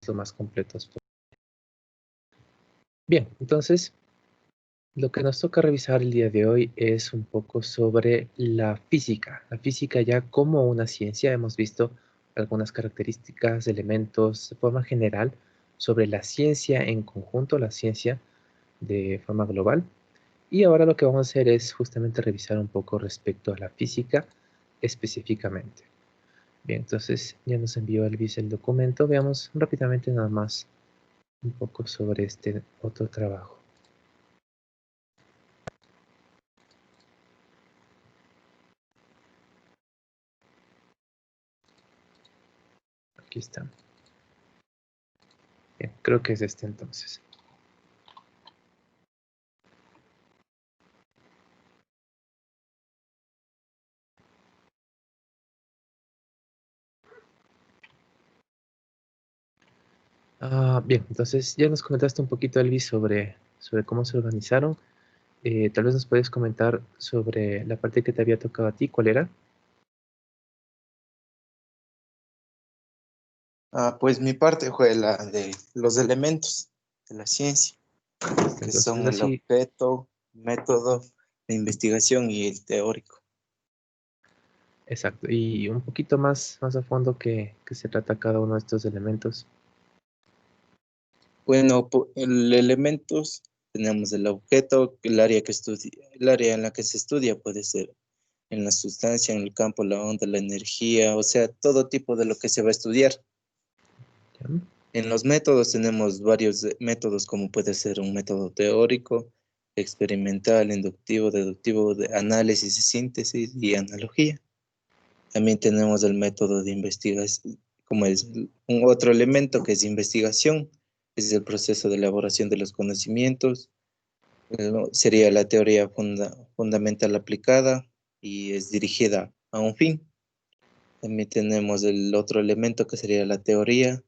textos más completos. Bien, entonces, lo que nos toca revisar el día de hoy es un poco sobre la física. La física ya como una ciencia. Hemos visto algunas características, elementos de forma general sobre la ciencia en conjunto, la ciencia de forma global. Y ahora lo que vamos a hacer es justamente revisar un poco respecto a la física específicamente. Bien, entonces ya nos envió Elvis el documento. Veamos rápidamente nada más un poco sobre este otro trabajo. Aquí está. Bien, creo que es este entonces. Bien, entonces ya nos comentaste un poquito, Elvis, sobre cómo se organizaron. Tal vez nos puedes comentar sobre la parte que te había tocado a ti, ¿cuál era? Pues mi parte fue la de los elementos de la ciencia, que Entonces, son el así, objeto, método de investigación y el teórico. exacto. Y un poquito más a fondo que se trata cada uno de estos elementos. Bueno, el elementos tenemos el objeto, el área que estudia, el área en la que se estudia puede ser en la sustancia, en el campo, la onda, la energía, o sea, todo tipo de lo que se va a estudiar. ¿Ya? En los métodos tenemos varios métodos, como puede ser un método teórico, experimental, inductivo, deductivo, de análisis y síntesis y analogía. También tenemos el método de investigación, como es un otro elemento que es investigación, es el proceso de elaboración de los conocimientos. Sería la teoría fundamental aplicada y es dirigida a un fin. También tenemos el otro elemento que sería la teoría,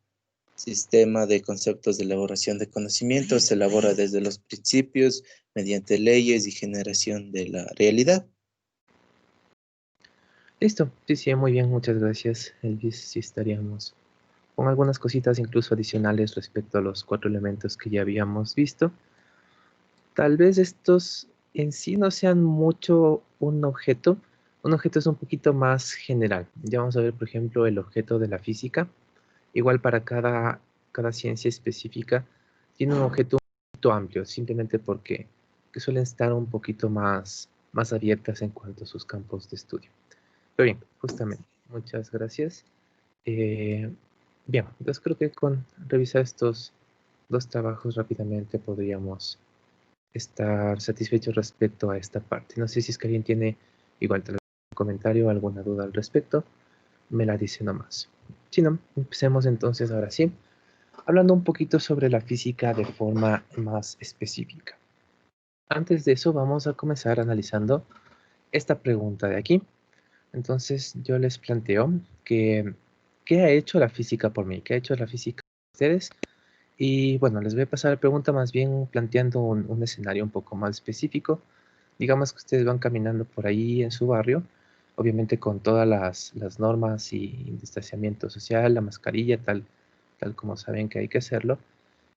sistema de conceptos de elaboración de conocimientos, se elabora desde los principios, mediante leyes y generación de la realidad. Listo. Sí, sí, muy bien, muchas gracias, Elvis. Sí, estaríamos con algunas cositas incluso adicionales respecto a los 4 elementos que ya habíamos visto. Tal vez estos en sí no sean mucho un objeto. Un objeto es un poquito más general. Ya vamos a ver, por ejemplo, el objeto de la física. Igual para cada ciencia específica tiene un objeto un poquito amplio, simplemente porque que suelen estar un poquito más abiertas en cuanto a sus campos de estudio. Pero bien, justamente, muchas gracias. Eh, Bien, entonces creo que con revisar estos 2 trabajos rápidamente podríamos estar satisfechos respecto a esta parte. No sé si es que alguien tiene igual tal vez un comentario o alguna duda al respecto, me la dice nomás. Si no, empecemos entonces ahora sí, hablando un poquito sobre la física de forma más específica. Antes de eso vamos a comenzar analizando esta pregunta de aquí. Entonces yo les planteo que ¿qué ha hecho la física por mí? ¿Qué ha hecho la física por ustedes? Y bueno, les voy a pasar la pregunta más bien planteando un escenario un poco más específico. Digamos que ustedes van caminando por ahí en su barrio, obviamente con todas las normas y distanciamiento social, la mascarilla, tal como saben que hay que hacerlo,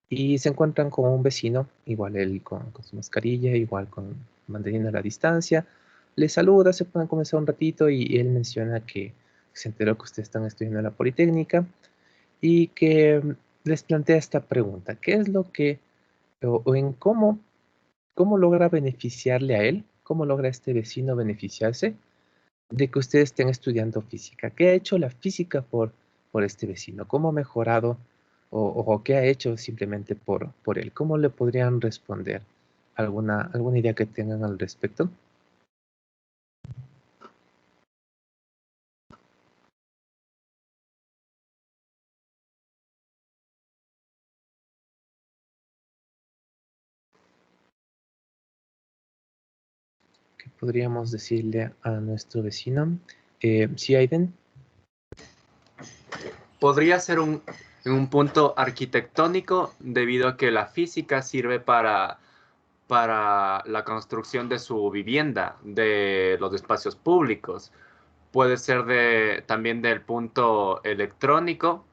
y se encuentran con un vecino, igual él con su mascarilla, igual con manteniendo la distancia, les saluda, se pueden conversar un ratito y él menciona que se enteró que ustedes están estudiando en la Politécnica y que les plantea esta pregunta, ¿qué es lo que, o en cómo logra beneficiarle a él, cómo logra este vecino beneficiarse de que ustedes estén estudiando física? ¿Qué ha hecho la física por este vecino? ¿Cómo ha mejorado o qué ha hecho simplemente por él? ¿Cómo le podrían responder? ¿Alguna idea que tengan al respecto? ¿Qué podríamos decirle a nuestro vecino? Sí, Aiden. Podría ser en un punto arquitectónico debido a que la física sirve para la construcción de su vivienda, de los espacios públicos. Puede ser también del punto electrónico,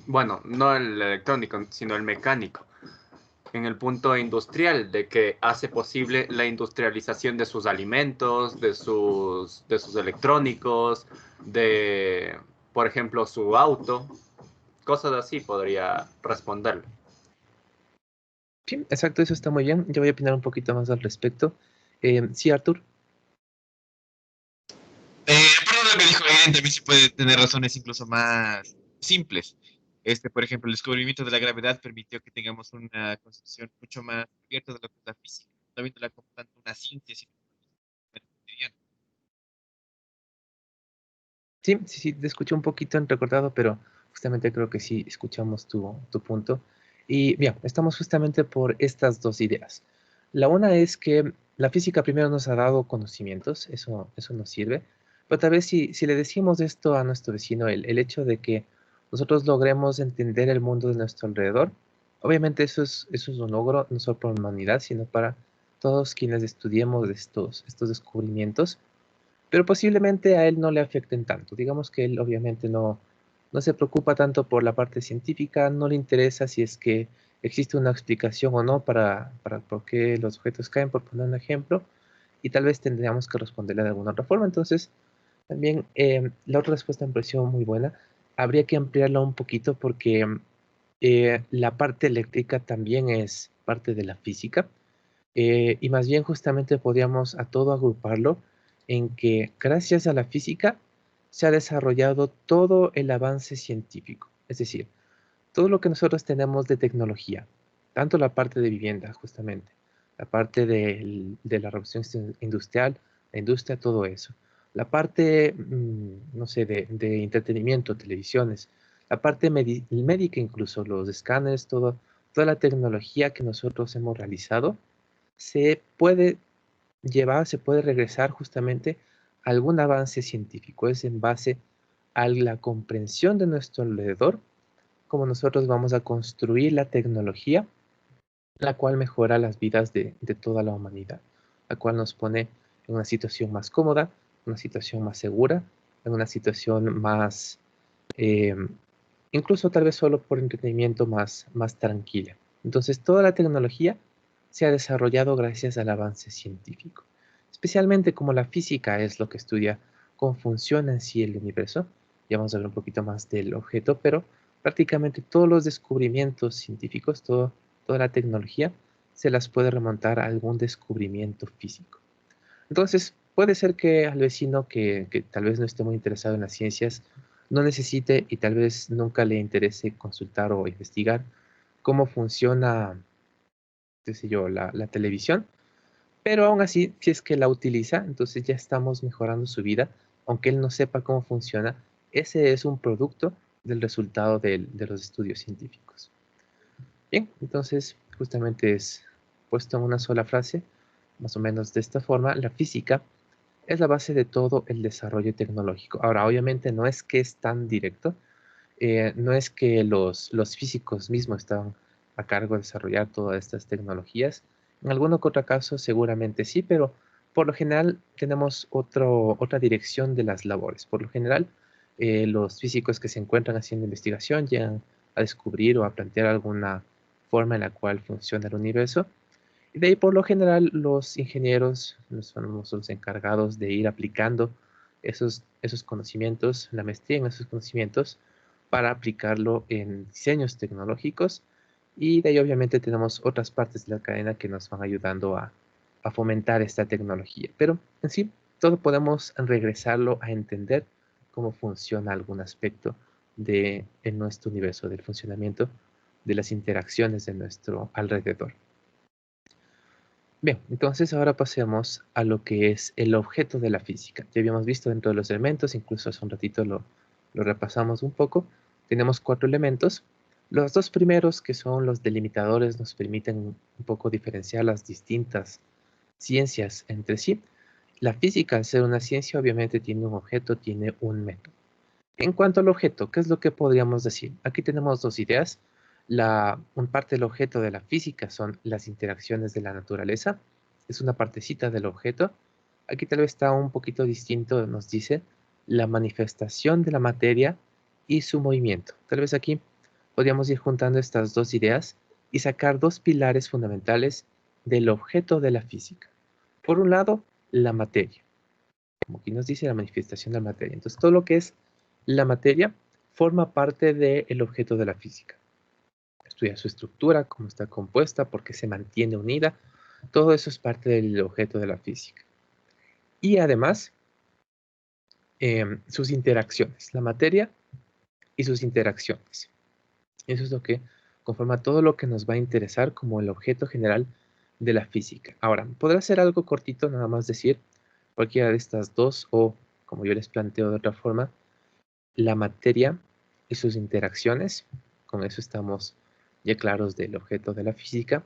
bueno, no el electrónico, sino el mecánico, en el punto industrial, de que hace posible la industrialización de sus alimentos, de sus electrónicos, de, por ejemplo, su auto, cosas así podría responderle. Sí, exacto, eso está muy bien. Yo voy a opinar un poquito más al respecto. Sí, Arthur. Por lo que dijo Aiden, también se puede tener razones incluso más simples. Por ejemplo, el descubrimiento de la gravedad permitió que tengamos una concepción mucho más abierta de lo que es la física, no viéndola como tanto una ciencia, sino como algo cotidiano. Sí, sí, sí, te escuché un poquito recordado, pero justamente creo que sí escuchamos tu punto. Y bien, estamos justamente por estas dos ideas. La una es que la física primero nos ha dado conocimientos, eso nos sirve, pero tal vez si le decimos esto a nuestro vecino, el hecho de que nosotros logremos entender el mundo de nuestro alrededor, obviamente eso es un logro no solo para la humanidad, sino para todos quienes estudiemos estos descubrimientos, pero posiblemente a él no le afecten tanto. Digamos que él obviamente no se preocupa tanto por la parte científica, no le interesa si es que existe una explicación o no para por qué los objetos caen, por poner un ejemplo, y tal vez tendríamos que responderle de alguna otra forma. Entonces, también la otra respuesta me pareció muy buena. Habría que ampliarla un poquito porque la parte eléctrica también es parte de la física. Y más bien justamente podríamos a todo agruparlo en que gracias a la física se ha desarrollado todo el avance científico. Es decir, todo lo que nosotros tenemos de tecnología, tanto la parte de vivienda justamente, la parte de la revolución industrial, la industria, todo eso. La parte, no sé, de entretenimiento, televisiones, la parte médica incluso, los escáneres, toda la tecnología que nosotros hemos realizado se puede se puede regresar justamente a algún avance científico. Es en base a la comprensión de nuestro alrededor, como nosotros vamos a construir la tecnología, la cual mejora las vidas de toda la humanidad, la cual nos pone en una situación más cómoda, una situación más segura, en una situación más, eh, incluso tal vez solo por entretenimiento más tranquila. Entonces, toda la tecnología se ha desarrollado gracias al avance científico, especialmente como la física es lo que estudia cómo funciona en sí el universo. Ya vamos a hablar un poquito más del objeto, pero prácticamente todos los descubrimientos científicos, toda la tecnología, se las puede remontar a algún descubrimiento físico. Entonces, puede ser que al vecino que tal vez no esté muy interesado en las ciencias, no necesite y tal vez nunca le interese consultar o investigar cómo funciona, qué sé yo, la televisión, pero aún así, si es que la utiliza, entonces ya estamos mejorando su vida, aunque él no sepa cómo funciona, ese es un producto del resultado de los estudios científicos. Bien, entonces justamente es puesto en una sola frase, más o menos de esta forma, la física es la base de todo el desarrollo tecnológico. Ahora, obviamente no es que es tan directo, no es que los físicos mismos están a cargo de desarrollar todas estas tecnologías. En alguno que otro caso seguramente sí, pero por lo general tenemos otra dirección de las labores. Por lo general, los físicos que se encuentran haciendo investigación llegan a descubrir o a plantear alguna forma en la cual funciona el universo. Y de ahí, por lo general, los ingenieros son los encargados de ir aplicando esos conocimientos, la maestría en esos conocimientos, para aplicarlo en diseños tecnológicos. Y de ahí, obviamente, tenemos otras partes de la cadena que nos van ayudando a fomentar esta tecnología. Pero en sí, todo podemos regresarlo a entender cómo funciona algún aspecto en nuestro universo, del funcionamiento de las interacciones de nuestro alrededor. Bien, entonces ahora pasemos a lo que es el objeto de la física. Ya habíamos visto dentro de los elementos, incluso hace un ratito lo repasamos un poco. Tenemos 4 elementos. Los dos primeros, que son los delimitadores, nos permiten un poco diferenciar las distintas ciencias entre sí. La física, al ser una ciencia, obviamente tiene un objeto, tiene un método. En cuanto al objeto, ¿qué es lo que podríamos decir? Aquí tenemos dos ideas. Un parte del objeto de la física son las interacciones de la naturaleza. Es una partecita del objeto. Aquí tal vez está un poquito distinto, nos dice la manifestación de la materia y su movimiento. Tal vez aquí podríamos ir juntando estas dos ideas y sacar dos pilares fundamentales del objeto de la física. Por un lado, la materia. Como aquí nos dice, la manifestación de la materia. Entonces, todo lo que es la materia forma parte del objeto de la física. Estudia su estructura, cómo está compuesta, por qué se mantiene unida. Todo eso es parte del objeto de la física. Y además, sus interacciones. La materia y sus interacciones. Eso es lo que conforma todo lo que nos va a interesar como el objeto general de la física. Ahora, podrá ser algo cortito, nada más decir cualquiera de estas dos, o como yo les planteo de otra forma, la materia y sus interacciones. Con eso estamos ya claros del objeto de la física.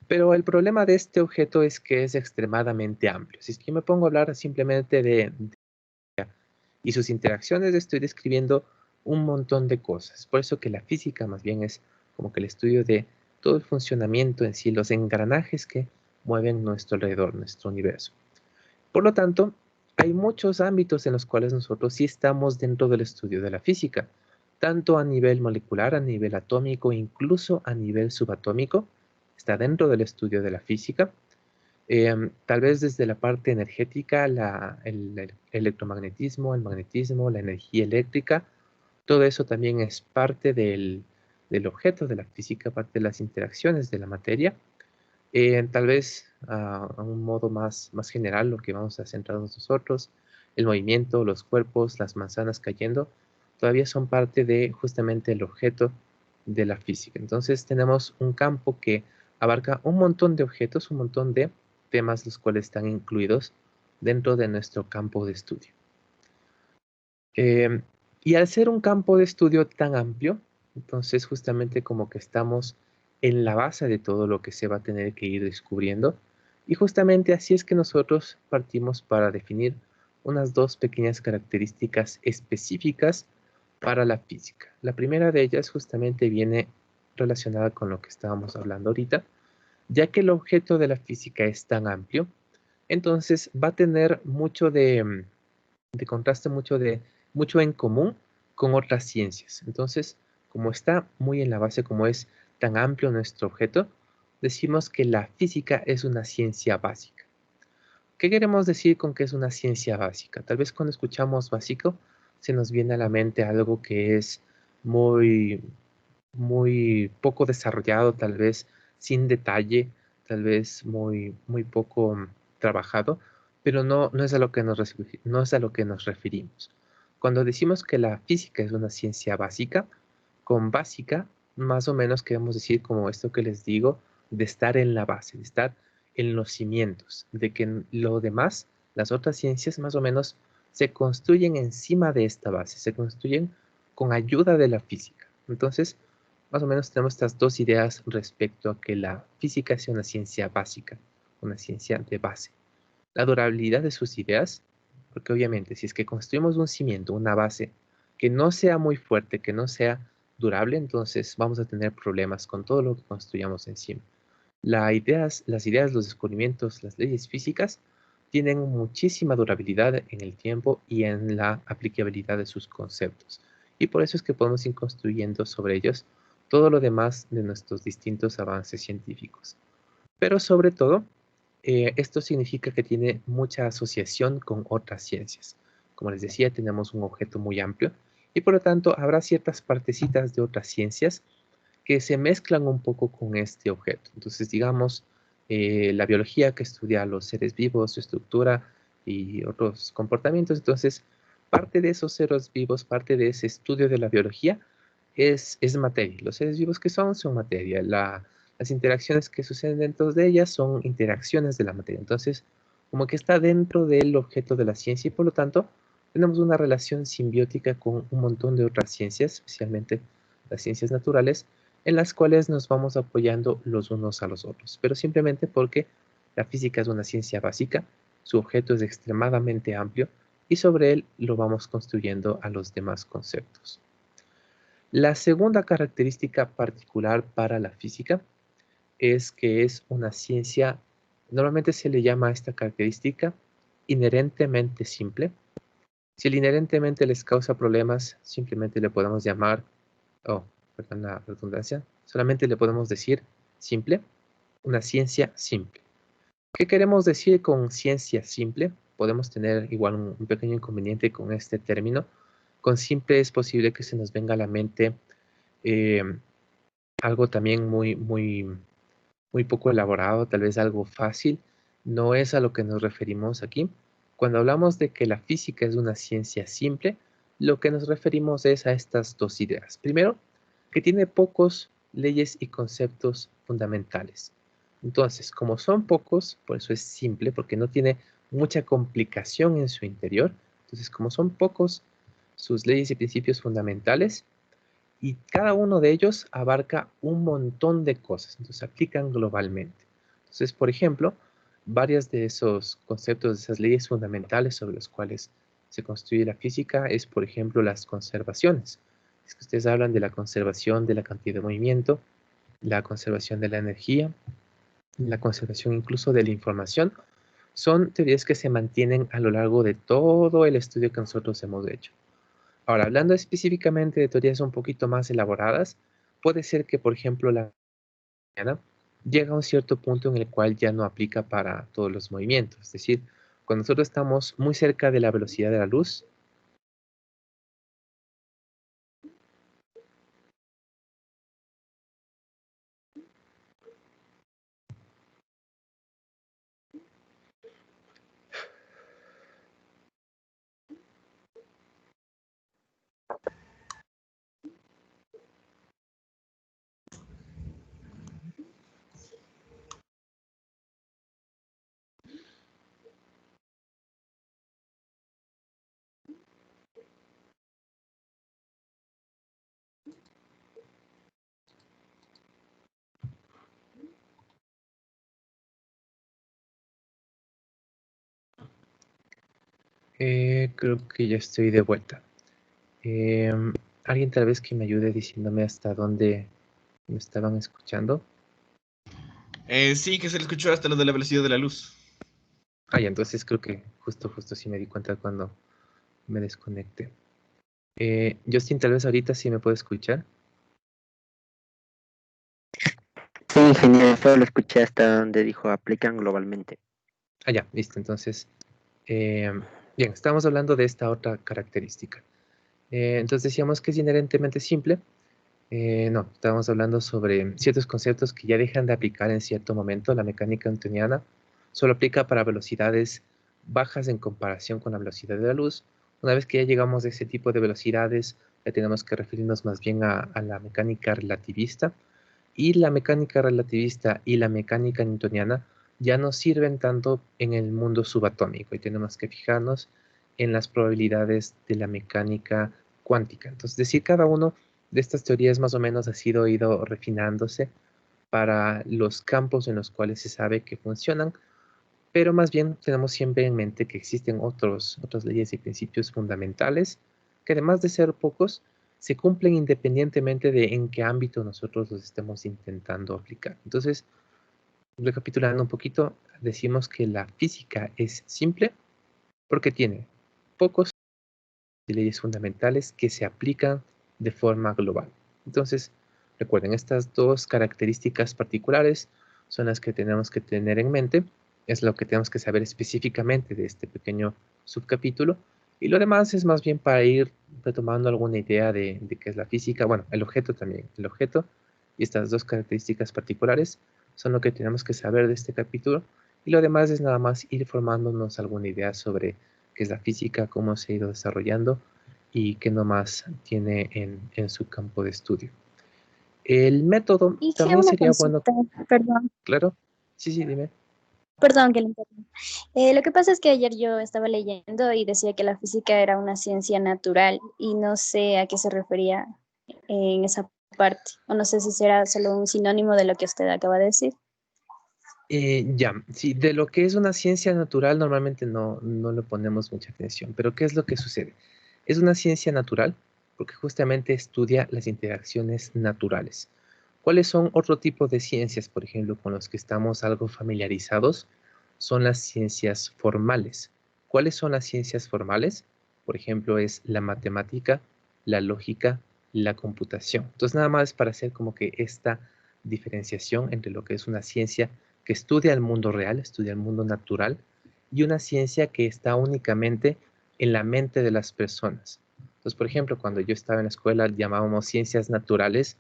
Pero el problema de este objeto es que es extremadamente amplio. Si es que yo me pongo a hablar simplemente y sus interacciones, estoy describiendo un montón de cosas. Por eso que la física más bien es como que el estudio de todo el funcionamiento en sí, los engranajes que mueven nuestro alrededor, nuestro universo. Por lo tanto, hay muchos ámbitos en los cuales nosotros sí estamos dentro del estudio de la física, tanto a nivel molecular, a nivel atómico, incluso a nivel subatómico, está dentro del estudio de la física. Tal vez desde la parte energética, el electromagnetismo, el magnetismo, la energía eléctrica, todo eso también es parte del objeto de la física, parte de las interacciones de la materia. Tal vez a un modo más general, lo que vamos a centrarnos nosotros, el movimiento, los cuerpos, las manzanas cayendo, todavía son parte de justamente el objeto de la física. Entonces tenemos un campo que abarca un montón de objetos, un montón de temas los cuales están incluidos dentro de nuestro campo de estudio. Y al ser un campo de estudio tan amplio, entonces justamente como que estamos en la base de todo lo que se va a tener que ir descubriendo. Y justamente así es que nosotros partimos para definir unas dos pequeñas características específicas para la física. La primera de ellas justamente viene relacionada con lo que estábamos hablando ahorita, ya que el objeto de la física es tan amplio, entonces va a tener mucho de contraste, mucho en común con otras ciencias. Entonces, como está muy en la base, como es tan amplio nuestro objeto, decimos que la física es una ciencia básica. ¿Qué queremos decir con que es una ciencia básica? Tal vez cuando escuchamos básico se nos viene a la mente algo que es muy, muy poco desarrollado, tal vez sin detalle, tal vez muy poco trabajado, pero no es a lo que no es a lo que nos referimos. Cuando decimos que la física es una ciencia básica, con básica, más o menos queremos decir como esto que les digo, de estar en la base, de estar en los cimientos, de que lo demás, las otras ciencias más o menos se construyen encima de esta base, se construyen con ayuda de la física. Entonces, más o menos tenemos estas dos ideas respecto a que la física es una ciencia básica, una ciencia de base. La durabilidad de sus ideas, porque obviamente si es que construimos un cimiento, una base que no sea muy fuerte, que no sea durable, entonces vamos a tener problemas con todo lo que construyamos encima. Las ideas, los descubrimientos, las leyes físicas tienen muchísima durabilidad en el tiempo y en la aplicabilidad de sus conceptos. Y por eso es que podemos ir construyendo sobre ellos todo lo demás de nuestros distintos avances científicos. Pero sobre todo, esto significa que tiene mucha asociación con otras ciencias. Como les decía, tenemos un objeto muy amplio y por lo tanto habrá ciertas partecitas de otras ciencias que se mezclan un poco con este objeto. Entonces, digamos, la biología que estudia los seres vivos, su estructura y otros comportamientos. Entonces, parte de esos seres vivos, parte de ese estudio de la biología es materia. Los seres vivos que son materia. Las interacciones que suceden dentro de ellas son interacciones de la materia. Entonces, como que está dentro del objeto de la ciencia y por lo tanto tenemos una relación simbiótica con un montón de otras ciencias, especialmente las ciencias naturales, en las cuales nos vamos apoyando los unos a los otros, pero simplemente porque la física es una ciencia básica, su objeto es extremadamente amplio y sobre él lo vamos construyendo a los demás conceptos. La segunda característica particular para la física es que es una ciencia, normalmente se le llama a esta característica inherentemente simple. Si el inherentemente les causa problemas, simplemente le podemos llamar perdón la redundancia, solamente le podemos decir simple, una ciencia simple. ¿Qué queremos decir con ciencia simple? Podemos tener igual un pequeño inconveniente con este término. Con simple es posible que se nos venga a la mente algo también muy poco elaborado, tal vez algo fácil. No es a lo que nos referimos aquí. Cuando hablamos de que la física es una ciencia simple, lo que nos referimos es a estas dos ideas. Primero, que tiene pocos leyes y conceptos fundamentales. Entonces, como son pocos, por eso es simple, porque no tiene mucha complicación en su interior. Entonces, como son pocos sus leyes y principios fundamentales, y cada uno de ellos abarca un montón de cosas, entonces se aplican globalmente. Entonces, por ejemplo, varios de esos conceptos, de esas leyes fundamentales sobre los cuales se construye la física es, por ejemplo, las conservaciones. Es que ustedes hablan de la conservación de la cantidad de movimiento, la conservación de la energía, la conservación incluso de la información. Son teorías que se mantienen a lo largo de todo el estudio que nosotros hemos hecho. Ahora, hablando específicamente de teorías un poquito más elaboradas, puede ser que, por ejemplo, la mañana llega a un cierto punto en el cual ya no aplica para todos los movimientos. Es decir, cuando nosotros estamos muy cerca de la velocidad de la luz, creo que ya estoy de vuelta. ¿Alguien tal vez que me ayude diciéndome hasta dónde me estaban escuchando? Sí, que se le escuchó hasta lo de la velocidad de la luz. Ah, ya, entonces creo que justo sí me di cuenta cuando me desconecté. Justin, tal vez ahorita sí me puede escuchar. Sí, ingeniero, solo escuché hasta donde dijo aplican globalmente. Ah, ya, listo. Entonces, bien, estamos hablando de esta otra característica. Entonces decíamos que es inherentemente simple. No, estábamos hablando sobre ciertos conceptos que ya dejan de aplicar en cierto momento. La mecánica newtoniana solo aplica para velocidades bajas en comparación con la velocidad de la luz. Una vez que ya llegamos a ese tipo de velocidades, ya tenemos que referirnos más bien a la mecánica relativista. Y la mecánica relativista y la mecánica newtoniana ya no sirven tanto en el mundo subatómico y tenemos que fijarnos en las probabilidades de la mecánica cuántica. Entonces, decir, cada uno de estas teorías más o menos ha ido refinándose para los campos en los cuales se sabe que funcionan, pero más bien tenemos siempre en mente que existen otras leyes y principios fundamentales que además de ser pocos, se cumplen independientemente de en qué ámbito nosotros los estemos intentando aplicar. Entonces, recapitulando un poquito, decimos que la física es simple porque tiene pocos leyes fundamentales que se aplican de forma global. Entonces, recuerden, estas dos características particulares son las que tenemos que tener en mente, es lo que tenemos que saber específicamente de este pequeño subcapítulo, y lo demás es más bien para ir retomando alguna idea de qué es la física, bueno, el objeto también, el objeto y estas dos características particulares son lo que tenemos que saber de este capítulo, y lo demás es nada más ir formándonos alguna idea sobre qué es la física, cómo se ha ido desarrollando y qué nomás tiene en su campo de estudio. El método Hice también una sería bueno, consulta, perdón, claro. Sí, dime. perdón que le interrumpa. Lo que pasa es que ayer yo estaba leyendo y decía que la física era una ciencia natural y no sé a qué se refería en esa parte, o no sé si será solo un sinónimo de lo que usted acaba de decir. Ya, sí, de lo que es una ciencia natural normalmente no le ponemos mucha atención, pero ¿qué es lo que sucede? Es una ciencia natural porque justamente estudia las interacciones naturales. ¿Cuáles son otro tipo de ciencias, por ejemplo, con los que estamos algo familiarizados? Son las ciencias formales. ¿Cuáles son las ciencias formales? Por ejemplo, es la matemática, la lógica, la computación. Entonces nada más para hacer como que esta diferenciación entre lo que es una ciencia que estudia el mundo real, estudia el mundo natural, y una ciencia que está únicamente en la mente de las personas. Entonces, por ejemplo, cuando yo estaba en la escuela llamábamos ciencias naturales,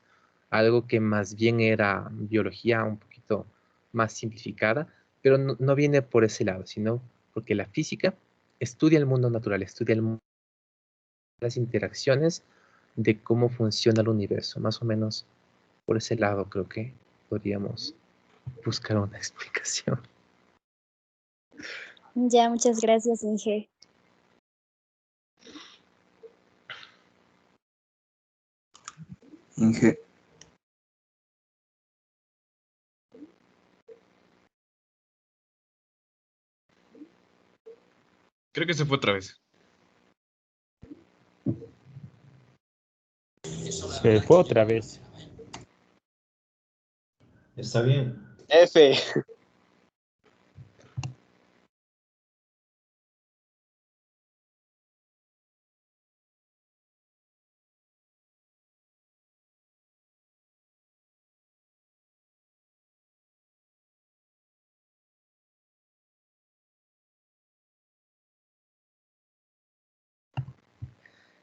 algo que más bien era biología un poquito más simplificada, pero no viene por ese lado, sino porque la física estudia el mundo natural, estudia el mundo, las interacciones de cómo funciona el universo. Más o menos por ese lado creo que podríamos buscar una explicación. Ya, muchas gracias, Inge. Inge, Creo que se fue otra vez. Se fue otra vez. Está bien. F.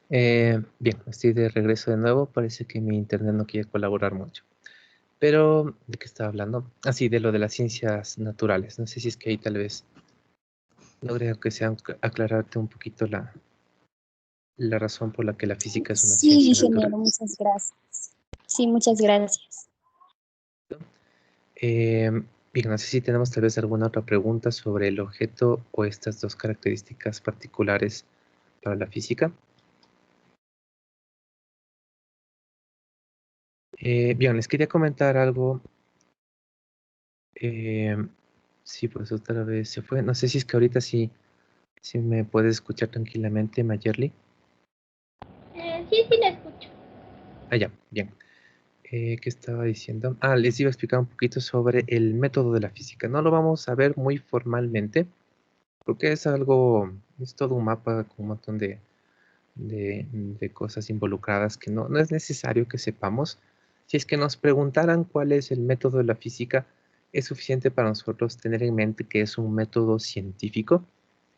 Bien, estoy de regreso de nuevo. Parece que mi internet no quiere colaborar mucho. Pero, ¿de qué estaba hablando? Sí, de lo de las ciencias naturales. No sé si es que ahí tal vez logré que sea aclararte un poquito la razón por la que la física es una Sí, ciencia natural. ingeniero, muchas gracias. Sí, muchas gracias. Bien, no sé si tenemos tal vez alguna otra pregunta sobre el objeto o estas dos características particulares para la física. Bien, les quería comentar algo. Sí, pues otra vez se fue. No sé si es que ahorita sí me puedes escuchar tranquilamente, Mayerly. Sí, sí, la escucho. Ah, ya, bien. ¿Qué estaba diciendo? Les iba a explicar un poquito sobre el método de la física. No lo vamos a ver muy formalmente, porque es todo un mapa con un montón de cosas involucradas que no es necesario que sepamos. Si es que nos preguntaran cuál es el método de la física, es suficiente para nosotros tener en mente que es un método científico.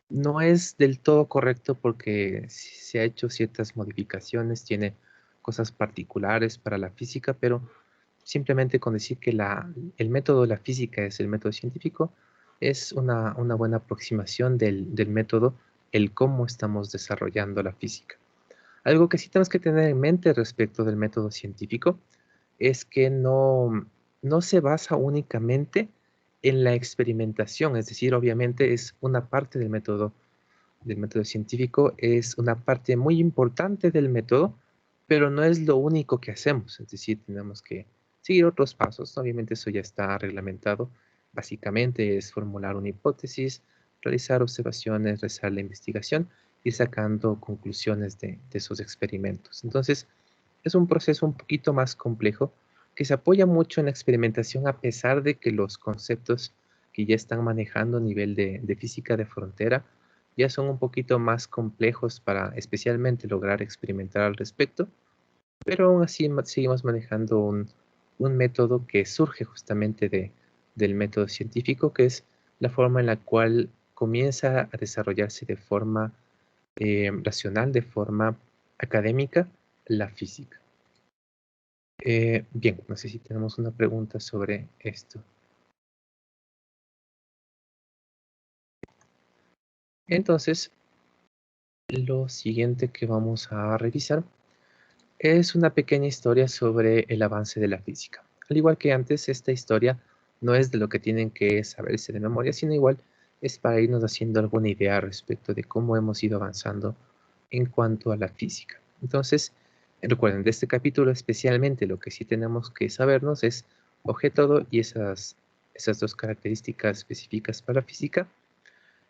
No es del todo correcto porque se ha hecho ciertas modificaciones, tiene cosas particulares para la física, pero simplemente con decir que el método de la física es el método científico es una buena aproximación del método, el cómo estamos desarrollando la física. Algo que sí tenemos que tener en mente respecto del método científico es que no se basa únicamente en la experimentación, es decir, obviamente es una parte del método científico, es una parte muy importante del método, pero no es lo único que hacemos, es decir, tenemos que seguir otros pasos, obviamente eso ya está reglamentado, básicamente es formular una hipótesis, realizar observaciones, realizar la investigación, ir sacando conclusiones de esos experimentos. Entonces, es un proceso un poquito más complejo que se apoya mucho en la experimentación a pesar de que los conceptos que ya están manejando a nivel de física de frontera ya son un poquito más complejos para especialmente lograr experimentar al respecto, pero aún así seguimos manejando un método que surge justamente del método científico, que es la forma en la cual comienza a desarrollarse de forma racional, de forma académica, la física. Bien, no sé si tenemos una pregunta sobre esto. Entonces, lo siguiente que vamos a revisar es una pequeña historia sobre el avance de la física. Al igual que antes, esta historia no es de lo que tienen que saberse de memoria, sino igual es para irnos haciendo alguna idea respecto de cómo hemos ido avanzando en cuanto a la física. Entonces, recuerden, de este capítulo especialmente lo que sí tenemos que sabernos es objeto y esas dos características específicas para la física.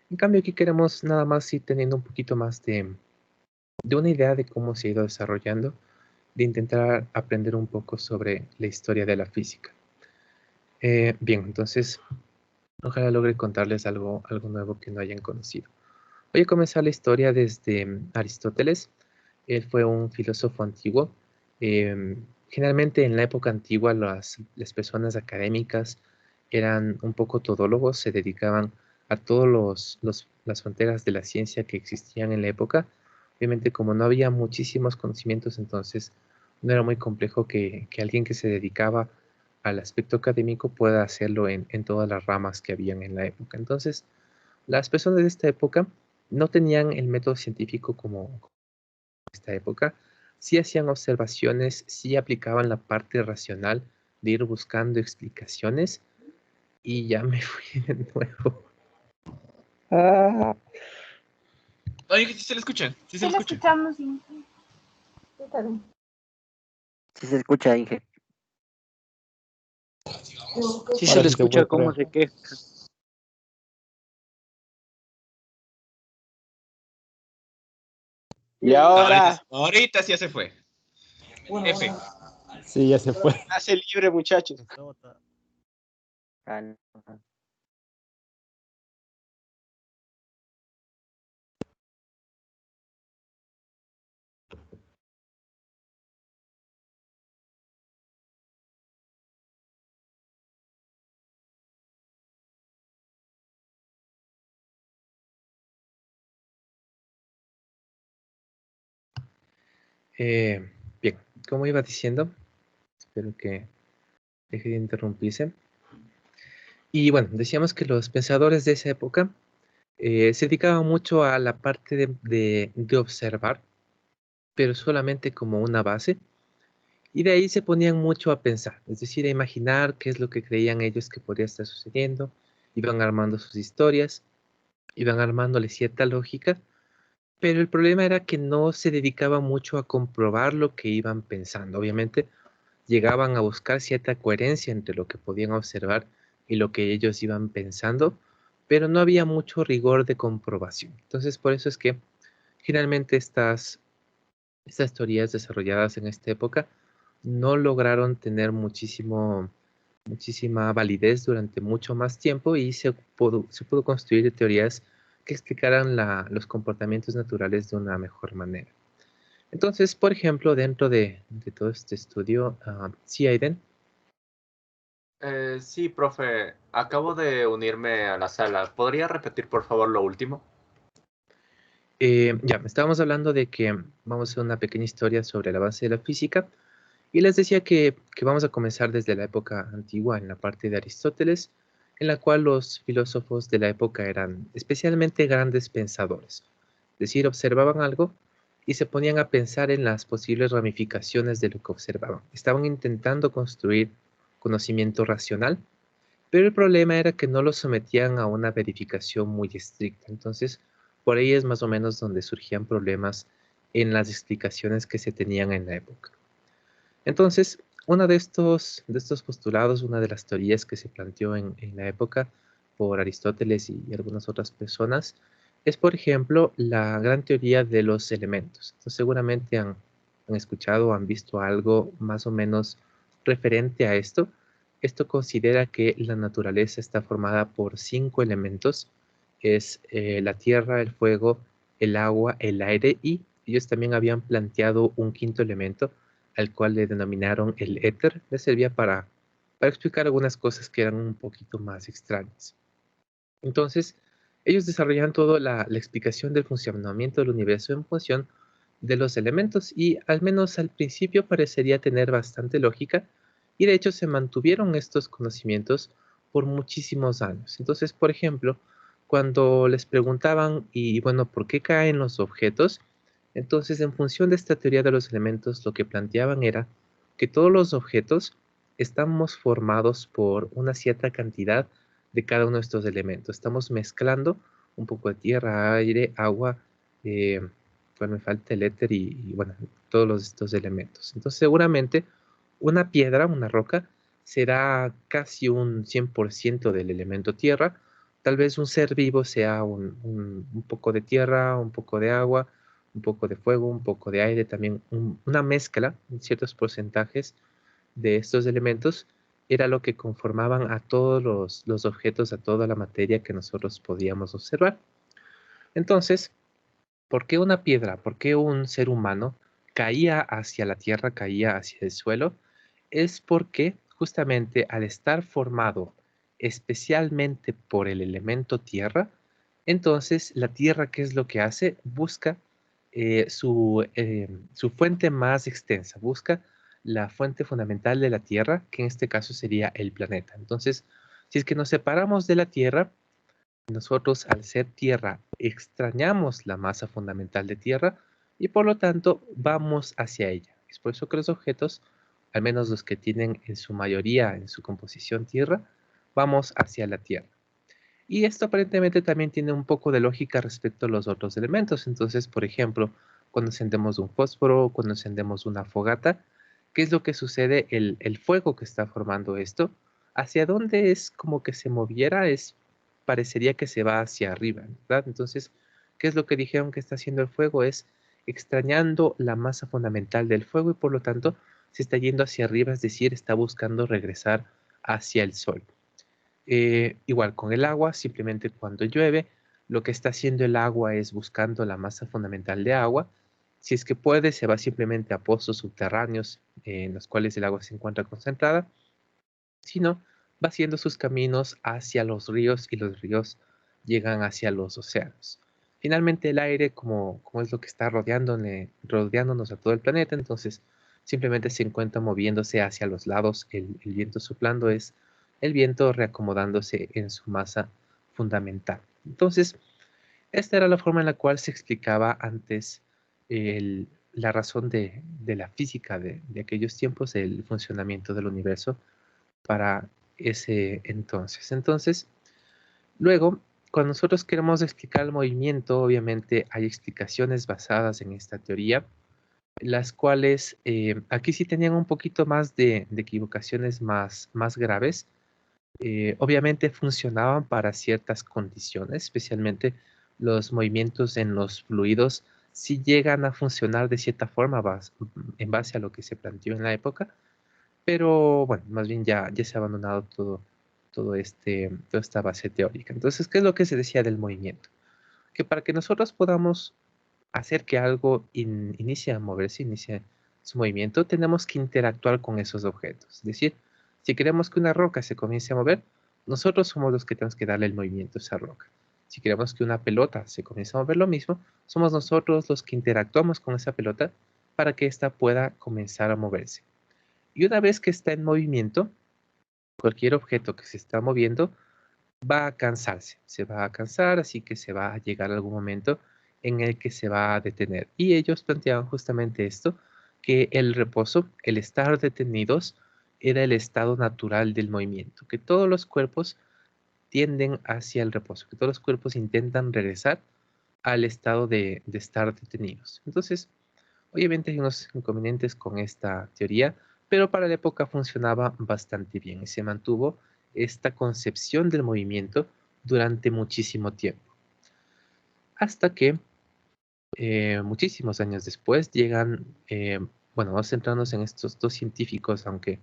En cambio, aquí queremos nada más ir teniendo un poquito más de una idea de cómo se ha ido desarrollando, de intentar aprender un poco sobre la historia de la física. Bien, entonces, ojalá logre contarles algo nuevo que no hayan conocido. Voy a comenzar la historia desde Aristóteles. Él fue un filósofo antiguo Generalmente en la época antigua las personas académicas eran un poco todólogos, se dedicaban a todas las fronteras de la ciencia que existían en la época. Obviamente como no había muchísimos conocimientos, entonces no era muy complejo que alguien que se dedicaba al aspecto académico pueda hacerlo en todas las ramas que habían en la época. Entonces, las personas de esta época no tenían el método científico como esta época, sí hacían observaciones, sí aplicaban la parte racional de ir buscando explicaciones y ya me fui de nuevo. Oye, si se le escucha, si se Sí le lo escucha. escuchamos, sí. Está bien. Si se escucha, Inge. Si Ahora se le sí se escucha fue, cómo creo. se queja. Y ahora, Ahorita sí ya se fue. F. Sí, ya se fue. hace libre, muchachos. Ah, no. Bien, como iba diciendo, espero que deje de interrumpirse. Y bueno, decíamos que los pensadores de esa época se dedicaban mucho a la parte de observar, pero solamente como una base. Y de ahí se ponían mucho a pensar, es decir, a imaginar qué es lo que creían ellos que podría estar sucediendo, iban armando sus historias, iban armándole cierta lógica, pero el problema era que no se dedicaban mucho a comprobar lo que iban pensando. Obviamente llegaban a buscar cierta coherencia entre lo que podían observar y lo que ellos iban pensando, pero no había mucho rigor de comprobación. Entonces, por eso es que generalmente estas teorías desarrolladas en esta época no lograron tener muchísima validez durante mucho más tiempo y se pudo construir teorías que explicaran los comportamientos naturales de una mejor manera. Entonces, por ejemplo, dentro de todo este estudio, sí, Aiden. Sí, profe, acabo de unirme a la sala. ¿Podría repetir, por favor, lo último? Ya, estábamos hablando de que vamos a hacer una pequeña historia sobre la base de la física y les decía que vamos a comenzar desde la época antigua, en la parte de Aristóteles, en la cual los filósofos de la época eran especialmente grandes pensadores. Es decir, observaban algo y se ponían a pensar en las posibles ramificaciones de lo que observaban. Estaban intentando construir conocimiento racional, pero el problema era que no lo sometían a una verificación muy estricta. Entonces, por ahí es más o menos donde surgían problemas en las explicaciones que se tenían en la época. Entonces, uno de estos postulados, una de las teorías que se planteó en la época por Aristóteles y algunas otras personas, es, por ejemplo, la gran teoría de los elementos. Entonces, seguramente han escuchado o han visto algo más o menos referente a esto. Esto considera que la naturaleza está formada por 5 elementos. Es la tierra, el fuego, el agua, el aire, y ellos también habían planteado un quinto elemento al cual le denominaron el éter. Le servía para explicar algunas cosas que eran un poquito más extrañas. Entonces, ellos desarrollaban toda la explicación del funcionamiento del universo en función de los elementos y al menos al principio parecería tener bastante lógica y de hecho se mantuvieron estos conocimientos por muchísimos años. Entonces, por ejemplo, cuando les preguntaban, y bueno, ¿por qué caen los objetos? Entonces, en función de esta teoría de los elementos, lo que planteaban era que todos los objetos estamos formados por una cierta cantidad de cada uno de estos elementos. Estamos mezclando un poco de tierra, aire, agua, bueno, me falta el éter y bueno, todos estos elementos. Entonces, seguramente una piedra, una roca, será casi un 100% del elemento tierra. Tal vez un ser vivo sea un poco de tierra, un poco de agua, un poco de fuego, un poco de aire, también una mezcla en ciertos porcentajes de estos elementos era lo que conformaban a todos los objetos, a toda la materia que nosotros podíamos observar. Entonces, ¿por qué una piedra? ¿Por qué un ser humano caía hacia la tierra, caía hacia el suelo, es porque justamente al estar formado especialmente por el elemento tierra, entonces la tierra, ¿qué es lo que hace? Busca su fuente más extensa, busca la fuente fundamental de la tierra, que en este caso sería el planeta. Entonces, si es que nos separamos de la tierra, nosotros al ser tierra extrañamos la masa fundamental de tierra y por lo tanto vamos hacia ella. Es por eso que los objetos, al menos los que tienen en su mayoría en su composición tierra, vamos hacia la tierra. Y esto aparentemente también tiene un poco de lógica respecto a los otros elementos. Entonces, por ejemplo, cuando encendemos un fósforo, cuando encendemos una fogata, ¿qué es lo que sucede? El fuego que está formando esto, ¿hacia dónde es como que se moviera? Parecería que se va hacia arriba, ¿verdad? Entonces, ¿qué es lo que dijeron que está haciendo el fuego? Es extrañando la masa fundamental del fuego y por lo tanto se está yendo hacia arriba, es decir, está buscando regresar hacia el sol. Igual con el agua, simplemente cuando llueve, lo que está haciendo el agua es buscando la masa fundamental de agua. Si es que puede, se va simplemente a pozos subterráneos en los cuales el agua se encuentra concentrada. Si no, va haciendo sus caminos hacia los ríos y los ríos llegan hacia los océanos. Finalmente el aire, como es lo que está rodeándonos a todo el planeta, entonces simplemente se encuentra moviéndose hacia los lados. El viento soplando es el viento reacomodándose en su masa fundamental. Entonces, esta era la forma en la cual se explicaba antes la razón de la física de aquellos tiempos, el funcionamiento del universo para ese entonces. Entonces, luego, cuando nosotros queremos explicar el movimiento, obviamente hay explicaciones basadas en esta teoría, las cuales aquí sí tenían un poquito más de equivocaciones más graves. Obviamente funcionaban para ciertas condiciones, especialmente los movimientos en los fluidos sí llegan a funcionar de cierta forma en base a lo que se planteó en la época, pero bueno, más bien ya se ha abandonado toda esta base teórica. Entonces, ¿qué es lo que se decía del movimiento? Que para que nosotros podamos hacer que algo inicie a moverse, inicie su movimiento, tenemos que interactuar con esos objetos. Es decir, si queremos que una roca se comience a mover, nosotros somos los que tenemos que darle el movimiento a esa roca. Si queremos que una pelota se comience a mover lo mismo, somos nosotros los que interactuamos con esa pelota para que ésta pueda comenzar a moverse. Y una vez que está en movimiento, cualquier objeto que se está moviendo va a cansarse, se va a cansar, así que se va a llegar a algún momento en el que se va a detener. Y ellos planteaban justamente esto, que el reposo, el estar detenidos, era el estado natural del movimiento, que todos los cuerpos tienden hacia el reposo, que todos los cuerpos intentan regresar al estado de estar detenidos. Entonces, obviamente hay unos inconvenientes con esta teoría, pero para la época funcionaba bastante bien y se mantuvo esta concepción del movimiento durante muchísimo tiempo. Hasta que muchísimos años después llegan, bueno, vamos a centrarnos en estos dos científicos, aunque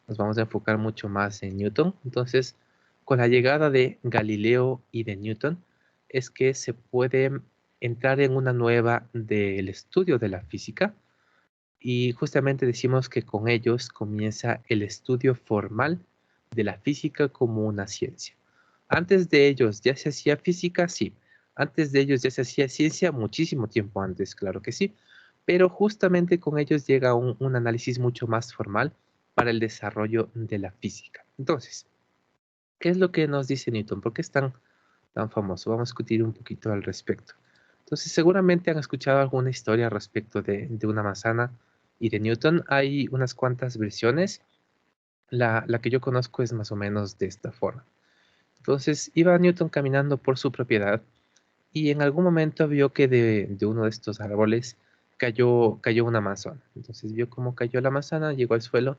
nos vamos a enfocar mucho más en Newton. Entonces, con la llegada de Galileo y de Newton, es que se puede entrar en una nueva del estudio de la física, y justamente decimos que con ellos comienza el estudio formal de la física como una ciencia. Antes de ellos ya se hacía física, sí. Antes de ellos ya se hacía ciencia, muchísimo tiempo antes, claro que sí. Pero justamente con ellos llega un análisis mucho más formal para el desarrollo de la física. Entonces, ¿qué es lo que nos dice Newton? ¿Por qué es tan famoso? Vamos a discutir un poquito al respecto. Entonces, seguramente han escuchado alguna historia respecto de una manzana y de Newton. Hay unas cuantas versiones. La que yo conozco es más o menos de esta forma. Entonces, iba Newton caminando por su propiedad y en algún momento vio que de uno de estos árboles cayó una manzana. Entonces vio cómo cayó la manzana, llegó al suelo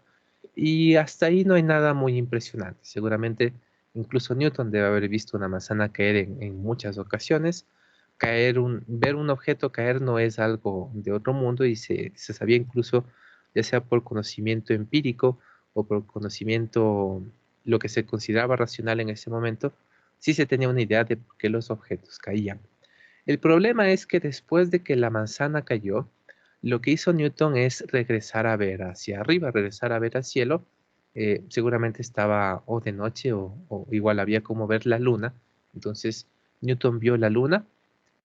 y hasta ahí no hay nada muy impresionante. Seguramente incluso Newton debe haber visto una manzana caer en muchas ocasiones. Ver un objeto caer no es algo de otro mundo y se sabía incluso, ya sea por conocimiento empírico o por conocimiento, lo que se consideraba racional en ese momento, sí se tenía una idea de por qué los objetos caían. El problema es que después de que la manzana cayó, lo que hizo Newton es regresar a ver hacia arriba, regresar a ver al cielo. Seguramente estaba o de noche o igual había como ver la luna. Entonces Newton vio la luna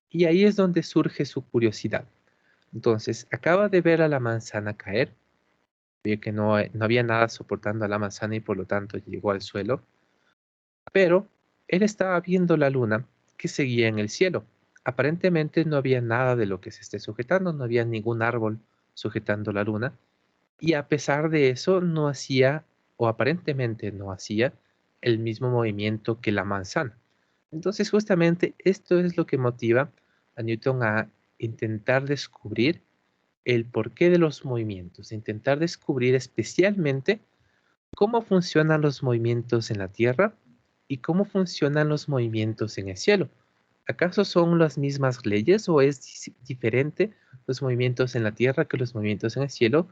y ahí es donde surge su curiosidad. Entonces acaba de ver a la manzana caer, vio que no había nada soportando a la manzana y por lo tanto llegó al suelo, pero él estaba viendo la luna que seguía en el cielo. Aparentemente no había nada de lo que se esté sujetando, no había ningún árbol sujetando la luna, y a pesar de eso no hacía, o aparentemente no hacía, el mismo movimiento que la manzana. Entonces justamente esto es lo que motiva a Newton a intentar descubrir el porqué de los movimientos, intentar descubrir especialmente cómo funcionan los movimientos en la Tierra y cómo funcionan los movimientos en el cielo. ¿Acaso son las mismas leyes o es diferente los movimientos en la Tierra que los movimientos en el cielo,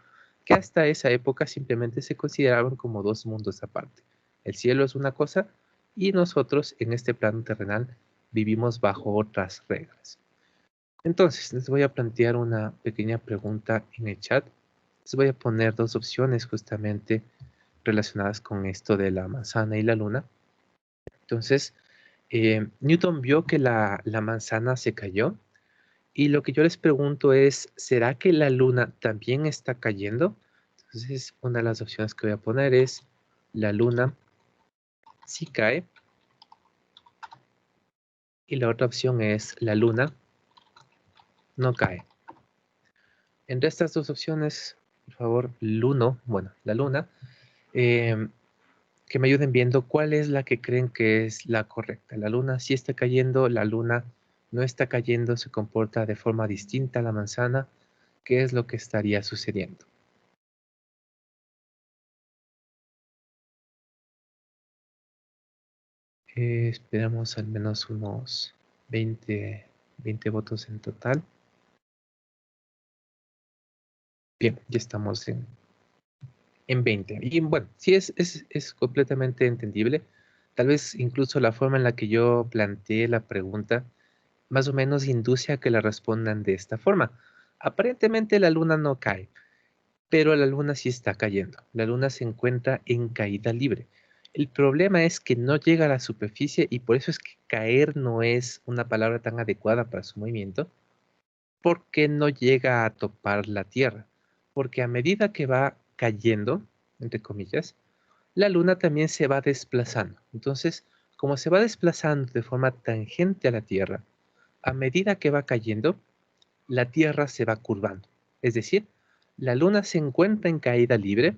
que hasta esa época simplemente se consideraban como dos mundos aparte? El cielo es una cosa y nosotros en este plano terrenal vivimos bajo otras reglas. Entonces, les voy a plantear una pequeña pregunta en el chat. Les voy a poner dos opciones justamente relacionadas con esto de la manzana y la luna. Entonces, Newton vio que la manzana se cayó y lo que yo les pregunto es, ¿será que la luna también está cayendo? Entonces, una de las opciones que voy a poner es, la luna sí cae. Y la otra opción es, la luna no cae. Entre estas dos opciones, por favor, la luna, que me ayuden viendo cuál es la que creen que es la correcta. La luna sí está cayendo, la luna no está cayendo, se comporta de forma distinta a la manzana. ¿Qué es lo que estaría sucediendo? Esperamos al menos unos 20 votos en total. Bien, ya estamos en 20. Y bueno, sí es completamente entendible. Tal vez incluso la forma en la que yo planteé la pregunta más o menos induce a que la respondan de esta forma. Aparentemente la luna no cae, pero la luna sí está cayendo. La luna se encuentra en caída libre. El problema es que no llega a la superficie y por eso es que caer no es una palabra tan adecuada para su movimiento, porque no llega a topar la Tierra. Porque a medida que va cayendo, entre comillas, la luna también se va desplazando. Entonces, como se va desplazando de forma tangente a la Tierra, a medida que va cayendo, la Tierra se va curvando. Es decir, la Luna se encuentra en caída libre,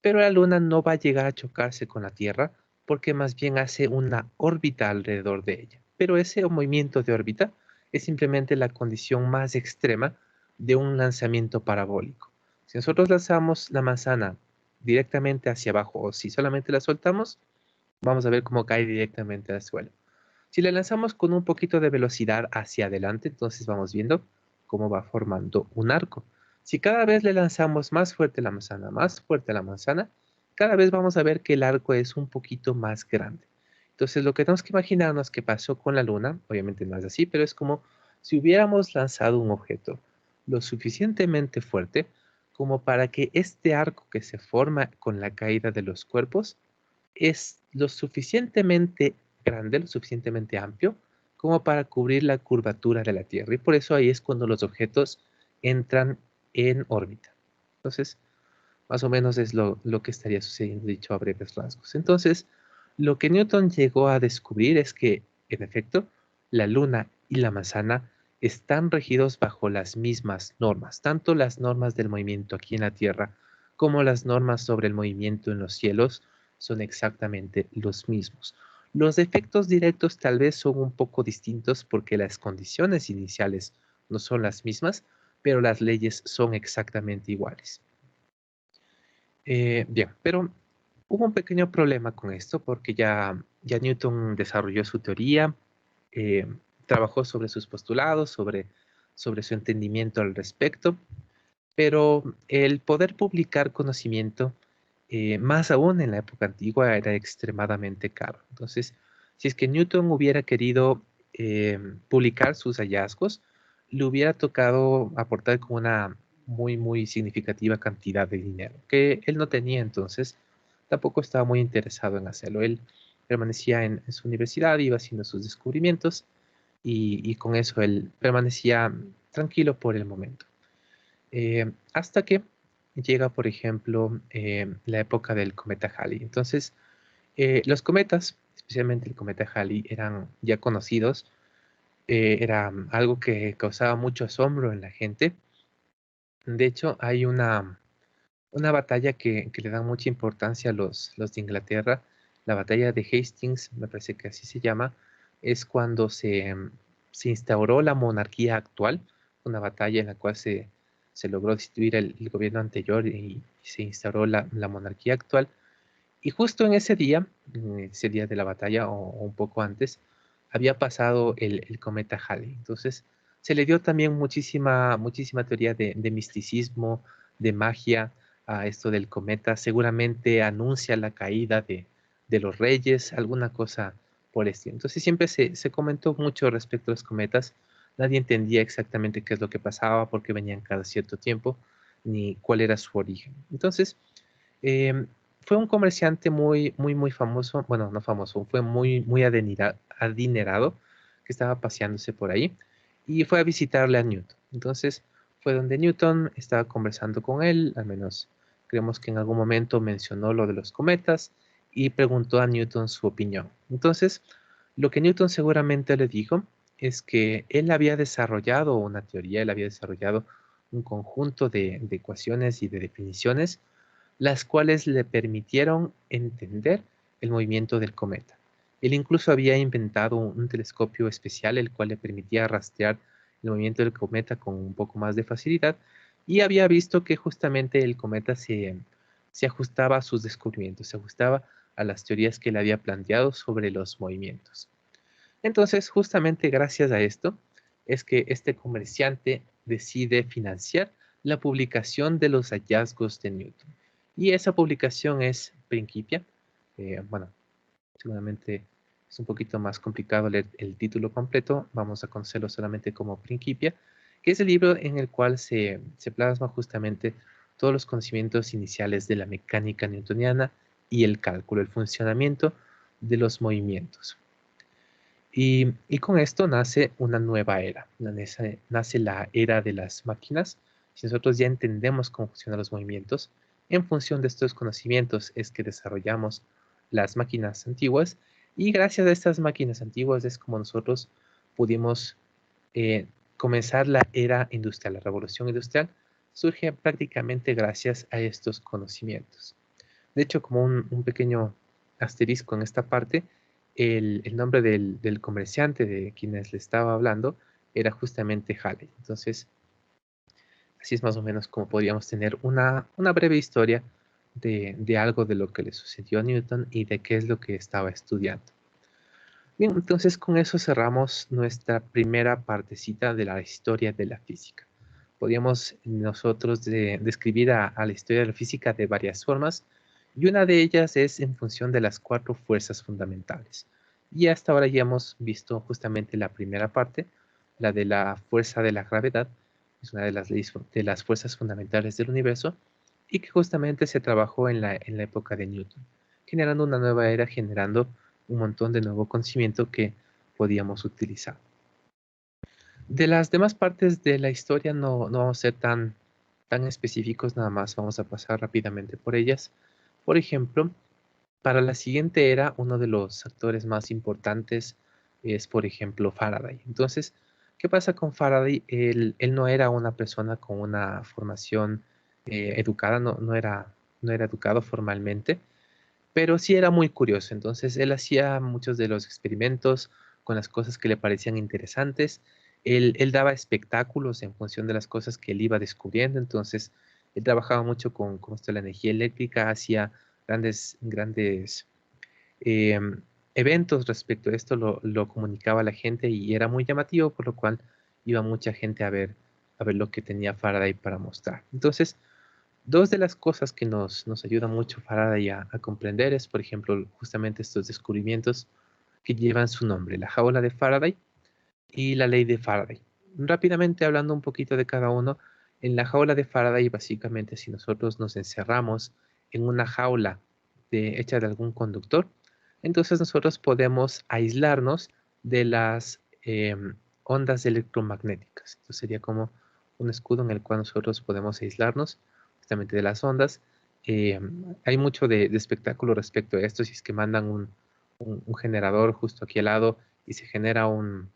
pero la Luna no va a llegar a chocarse con la Tierra porque más bien hace una órbita alrededor de ella. Pero ese movimiento de órbita es simplemente la condición más extrema de un lanzamiento parabólico. Si nosotros lanzamos la manzana directamente hacia abajo o si solamente la soltamos, vamos a ver cómo cae directamente al suelo. Si la lanzamos con un poquito de velocidad hacia adelante, entonces vamos viendo cómo va formando un arco. Si cada vez le lanzamos más fuerte la manzana, más fuerte la manzana, cada vez vamos a ver que el arco es un poquito más grande. Entonces lo que tenemos que imaginarnos que pasó con la luna, obviamente no es así, pero es como si hubiéramos lanzado un objeto lo suficientemente fuerte como para que este arco que se forma con la caída de los cuerpos es lo suficientemente grande, lo suficientemente amplio, como para cubrir la curvatura de la Tierra. Y por eso ahí es cuando los objetos entran en órbita. Entonces, más o menos es lo que estaría sucediendo, dicho a breves rasgos. Entonces, lo que Newton llegó a descubrir es que, en efecto, la Luna y la manzana están regidos bajo las mismas normas, tanto las normas del movimiento aquí en la Tierra como las normas sobre el movimiento en los cielos son exactamente los mismos. Los efectos directos tal vez son un poco distintos porque las condiciones iniciales no son las mismas, pero las leyes son exactamente iguales. Bien, pero hubo un pequeño problema con esto porque ya Newton desarrolló su teoría, eh, trabajó sobre sus postulados, sobre su entendimiento al respecto, pero el poder publicar conocimiento, más aún en la época antigua, era extremadamente caro. Entonces, si es que Newton hubiera querido publicar sus hallazgos, le hubiera tocado aportar con una muy significativa cantidad de dinero, que él no tenía, entonces tampoco estaba muy interesado en hacerlo. Él permanecía en su universidad, iba haciendo sus descubrimientos y con eso él permanecía tranquilo por el momento. Hasta que llega, por ejemplo, la época del cometa Halley. Entonces, los cometas, especialmente el cometa Halley, eran ya conocidos. Era algo que causaba mucho asombro en la gente. De hecho, hay una batalla que le dan mucha importancia a los de Inglaterra. La batalla de Hastings, me parece que así se llama, es cuando se instauró la monarquía actual, una batalla en la cual se logró destituir el gobierno anterior y se instauró la monarquía actual. Y justo en ese día de la batalla o un poco antes, había pasado el cometa Halley. Entonces, se le dio también muchísima teoría de misticismo, de magia a esto del cometa. Seguramente anuncia la caída de los reyes, alguna cosa por el estilo. Entonces, siempre se comentó mucho respecto a los cometas. Nadie entendía exactamente qué es lo que pasaba, por qué venían cada cierto tiempo, ni cuál era su origen. Entonces, eh, fue un comerciante muy famoso, bueno, no famoso, fue muy adinerado, que estaba paseándose por ahí y fue a visitarle a Newton. Entonces fue donde Newton estaba conversando con él, al menos creemos que en algún momento mencionó lo de los cometas y preguntó a Newton su opinión. Entonces, lo que Newton seguramente le dijo es que él había desarrollado una teoría, él había desarrollado un conjunto de ecuaciones y de definiciones las cuales le permitieron entender el movimiento del cometa. Él incluso había inventado un telescopio especial, el cual le permitía rastrear el movimiento del cometa con un poco más de facilidad, y había visto que justamente el cometa se ajustaba a sus descubrimientos, se ajustaba a las teorías que él había planteado sobre los movimientos. Entonces, justamente gracias a esto, es que este comerciante decide financiar la publicación de los hallazgos de Newton. Y esa publicación es Principia. Bueno, seguramente es un poquito más complicado leer el título completo. Vamos a conocerlo solamente como Principia, que es el libro en el cual se plasma justamente todos los conocimientos iniciales de la mecánica newtoniana y el cálculo, el funcionamiento de los movimientos. Y con esto nace una nueva era, nace la era de las máquinas. Si nosotros ya entendemos cómo funcionan los movimientos, en función de estos conocimientos es que desarrollamos las máquinas antiguas y gracias a estas máquinas antiguas es como nosotros pudimos comenzar la era industrial, la revolución industrial surge prácticamente gracias a estos conocimientos. De hecho, como un pequeño asterisco en esta parte, el nombre del comerciante de quienes le estaba hablando era justamente Halley. Entonces, así es más o menos como podríamos tener una breve historia de algo de lo que le sucedió a Newton y de qué es lo que estaba estudiando. Bien, entonces con eso cerramos nuestra primera partecita de la historia de la física. Podríamos nosotros describir a la historia de la física de varias formas, y una de ellas es en función de las 4 fuerzas fundamentales. Y hasta ahora ya hemos visto justamente la primera parte, la de la fuerza de la gravedad, es una de las leyes de las fuerzas fundamentales del universo, y que justamente se trabajó en la época de Newton, generando una nueva era, generando un montón de nuevo conocimiento que podíamos utilizar. De las demás partes de la historia no vamos a ser tan específicos, nada más vamos a pasar rápidamente por ellas. Por ejemplo, para la siguiente era, uno de los actores más importantes es, por ejemplo, Faraday. Entonces, ¿qué pasa con Faraday? Él no era una persona con una formación educada, no era educado formalmente, pero sí era muy curioso. Entonces, él hacía muchos de los experimentos con las cosas que le parecían interesantes. Él daba espectáculos en función de las cosas que él iba descubriendo. Entonces, él trabajaba mucho con esto de la energía eléctrica, hacía grandes eh, eventos respecto a esto, lo comunicaba a la gente y era muy llamativo, por lo cual iba mucha gente a ver lo que tenía Faraday para mostrar. Entonces, dos de las cosas que nos ayuda mucho Faraday a comprender es, por ejemplo, justamente estos descubrimientos que llevan su nombre, la jaula de Faraday y la ley de Faraday. rápidamente hablando un poquito de cada uno, en la jaula de Faraday, básicamente, si nosotros nos encerramos en una jaula hecha de algún conductor, entonces nosotros podemos aislarnos de las ondas electromagnéticas. Esto sería como un escudo en el cual nosotros podemos aislarnos justamente de las ondas. Hay mucho de espectáculo respecto a esto, si es que mandan un generador justo aquí al lado y se genera un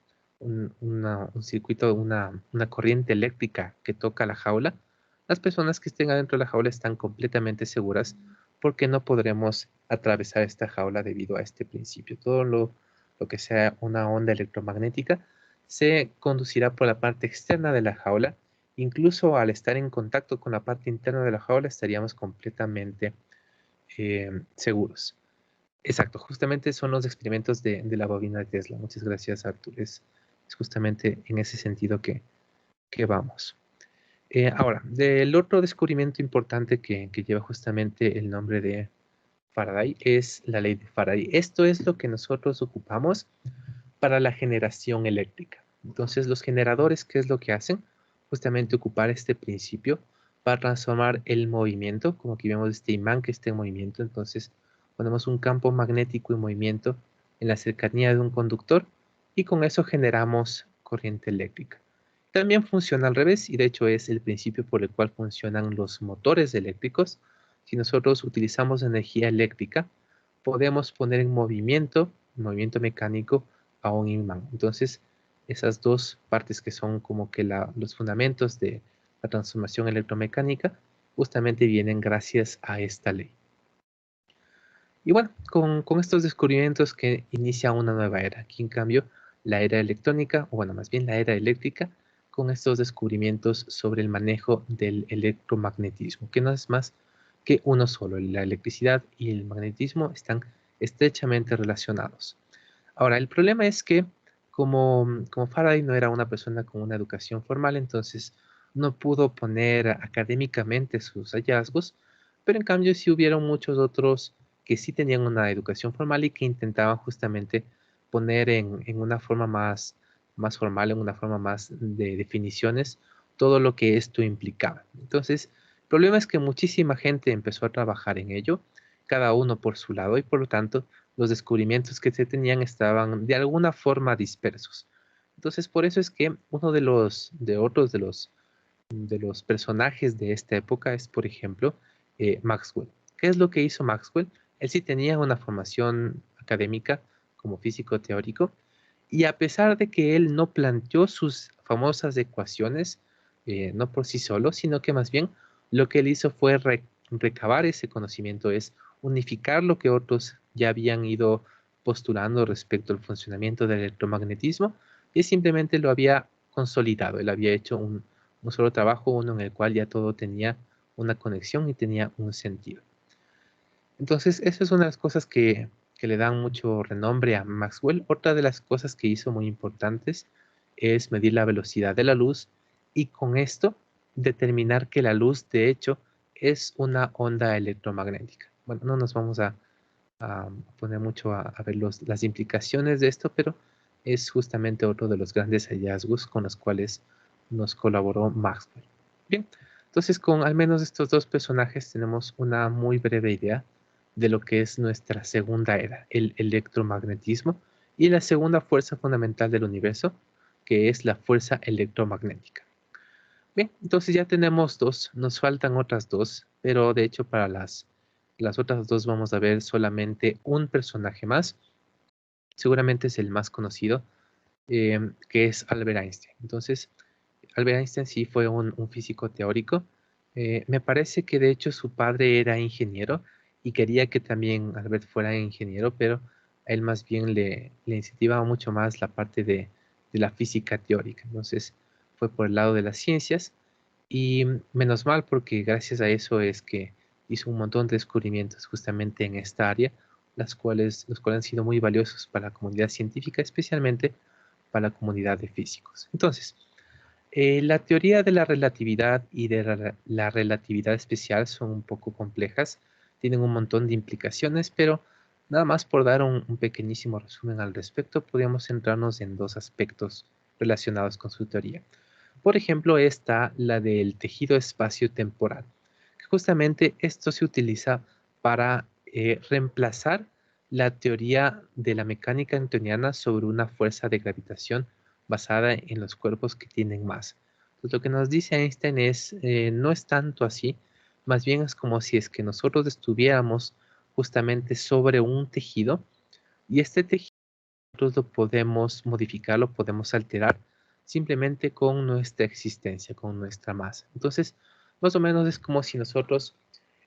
circuito, una corriente eléctrica que toca la jaula, las personas que estén adentro de la jaula están completamente seguras porque no podremos atravesar esta jaula debido a este principio. Todo lo que sea una onda electromagnética se conducirá por la parte externa de la jaula. Incluso al estar en contacto con la parte interna de la jaula estaríamos completamente seguros. Exacto, justamente son los experimentos de la bobina de Tesla. Muchas gracias, Artur. Es justamente en ese sentido que vamos. Ahora, del otro descubrimiento importante que lleva justamente el nombre de Faraday es la ley de Faraday. Esto es lo que nosotros ocupamos para la generación eléctrica. Entonces, los generadores, ¿qué es lo que hacen? Justamente ocupar este principio para transformar el movimiento, como aquí vemos este imán que está en movimiento. Entonces, ponemos un campo magnético en movimiento en la cercanía de un conductor y con eso generamos corriente eléctrica. También funciona al revés y de hecho es el principio por el cual funcionan los motores eléctricos. Si nosotros utilizamos energía eléctrica, podemos poner en movimiento mecánico a un imán. Entonces, esas dos partes que son como que los fundamentos de la transformación electromecánica justamente vienen gracias a esta ley. Y bueno, con estos descubrimientos que inicia una nueva era. Aquí en cambio, la era electrónica, o bueno, más bien la era eléctrica, con estos descubrimientos sobre el manejo del electromagnetismo, que no es más que uno solo. La electricidad y el magnetismo están estrechamente relacionados. Ahora, el problema es que como Faraday no era una persona con una educación formal, entonces no pudo poner académicamente sus hallazgos, pero en cambio sí hubieron muchos otros que sí tenían una educación formal y que intentaban justamente poner en una forma más formal, en una forma más de definiciones, todo lo que esto implicaba. Entonces, el problema es que muchísima gente empezó a trabajar en ello, cada uno por su lado, y por lo tanto, los descubrimientos que se tenían estaban de alguna forma dispersos. Entonces, por eso es que uno de los personajes de esta época es, por ejemplo, Maxwell. ¿Qué es lo que hizo Maxwell? Él sí tenía una formación académica como físico teórico, y a pesar de que él no planteó sus famosas ecuaciones, no por sí solo, sino que más bien lo que él hizo fue recabar ese conocimiento, es unificar lo que otros ya habían ido postulando respecto al funcionamiento del electromagnetismo, y simplemente lo había consolidado. Él había hecho un solo trabajo, uno en el cual ya todo tenía una conexión y tenía un sentido. Entonces, eso es una de las cosas que le dan mucho renombre a Maxwell. Otra de las cosas que hizo muy importantes es medir la velocidad de la luz y con esto determinar que la luz, de hecho, es una onda electromagnética. Bueno, no nos vamos a poner mucho a ver las implicaciones de esto, pero es justamente otro de los grandes hallazgos con los cuales nos colaboró Maxwell. Bien, entonces con al menos estos dos personajes tenemos una muy breve idea de lo que es nuestra segunda era, el electromagnetismo, y la segunda fuerza fundamental del universo, que es la fuerza electromagnética. Bien, entonces ya tenemos dos, nos faltan otras dos, pero de hecho para las otras dos vamos a ver solamente un personaje más, seguramente es el más conocido, que es Albert Einstein. Entonces, Albert Einstein sí fue un físico teórico. Me parece que de hecho su padre era ingeniero y quería que también Albert fuera ingeniero, pero a él más bien le incentivaba mucho más la parte de la física teórica. Entonces fue por el lado de las ciencias y menos mal porque gracias a eso es que hizo un montón de descubrimientos justamente en esta área, los cuales han sido muy valiosos para la comunidad científica, especialmente para la comunidad de físicos. Entonces, la teoría de la relatividad y de la relatividad especial son un poco complejas, tienen un montón de implicaciones, pero nada más por dar un pequeñísimo resumen al respecto, podríamos centrarnos en dos aspectos relacionados con su teoría. Por ejemplo, está la del tejido espacio-temporal. Justamente esto se utiliza para reemplazar la teoría de la mecánica newtoniana sobre una fuerza de gravitación basada en los cuerpos que tienen masa. Entonces, lo que nos dice Einstein es, no es tanto así, más bien es como si es que nosotros estuviéramos justamente sobre un tejido y este tejido nosotros lo podemos modificar, lo podemos alterar simplemente con nuestra existencia, con nuestra masa. Entonces, más o menos es como si nosotros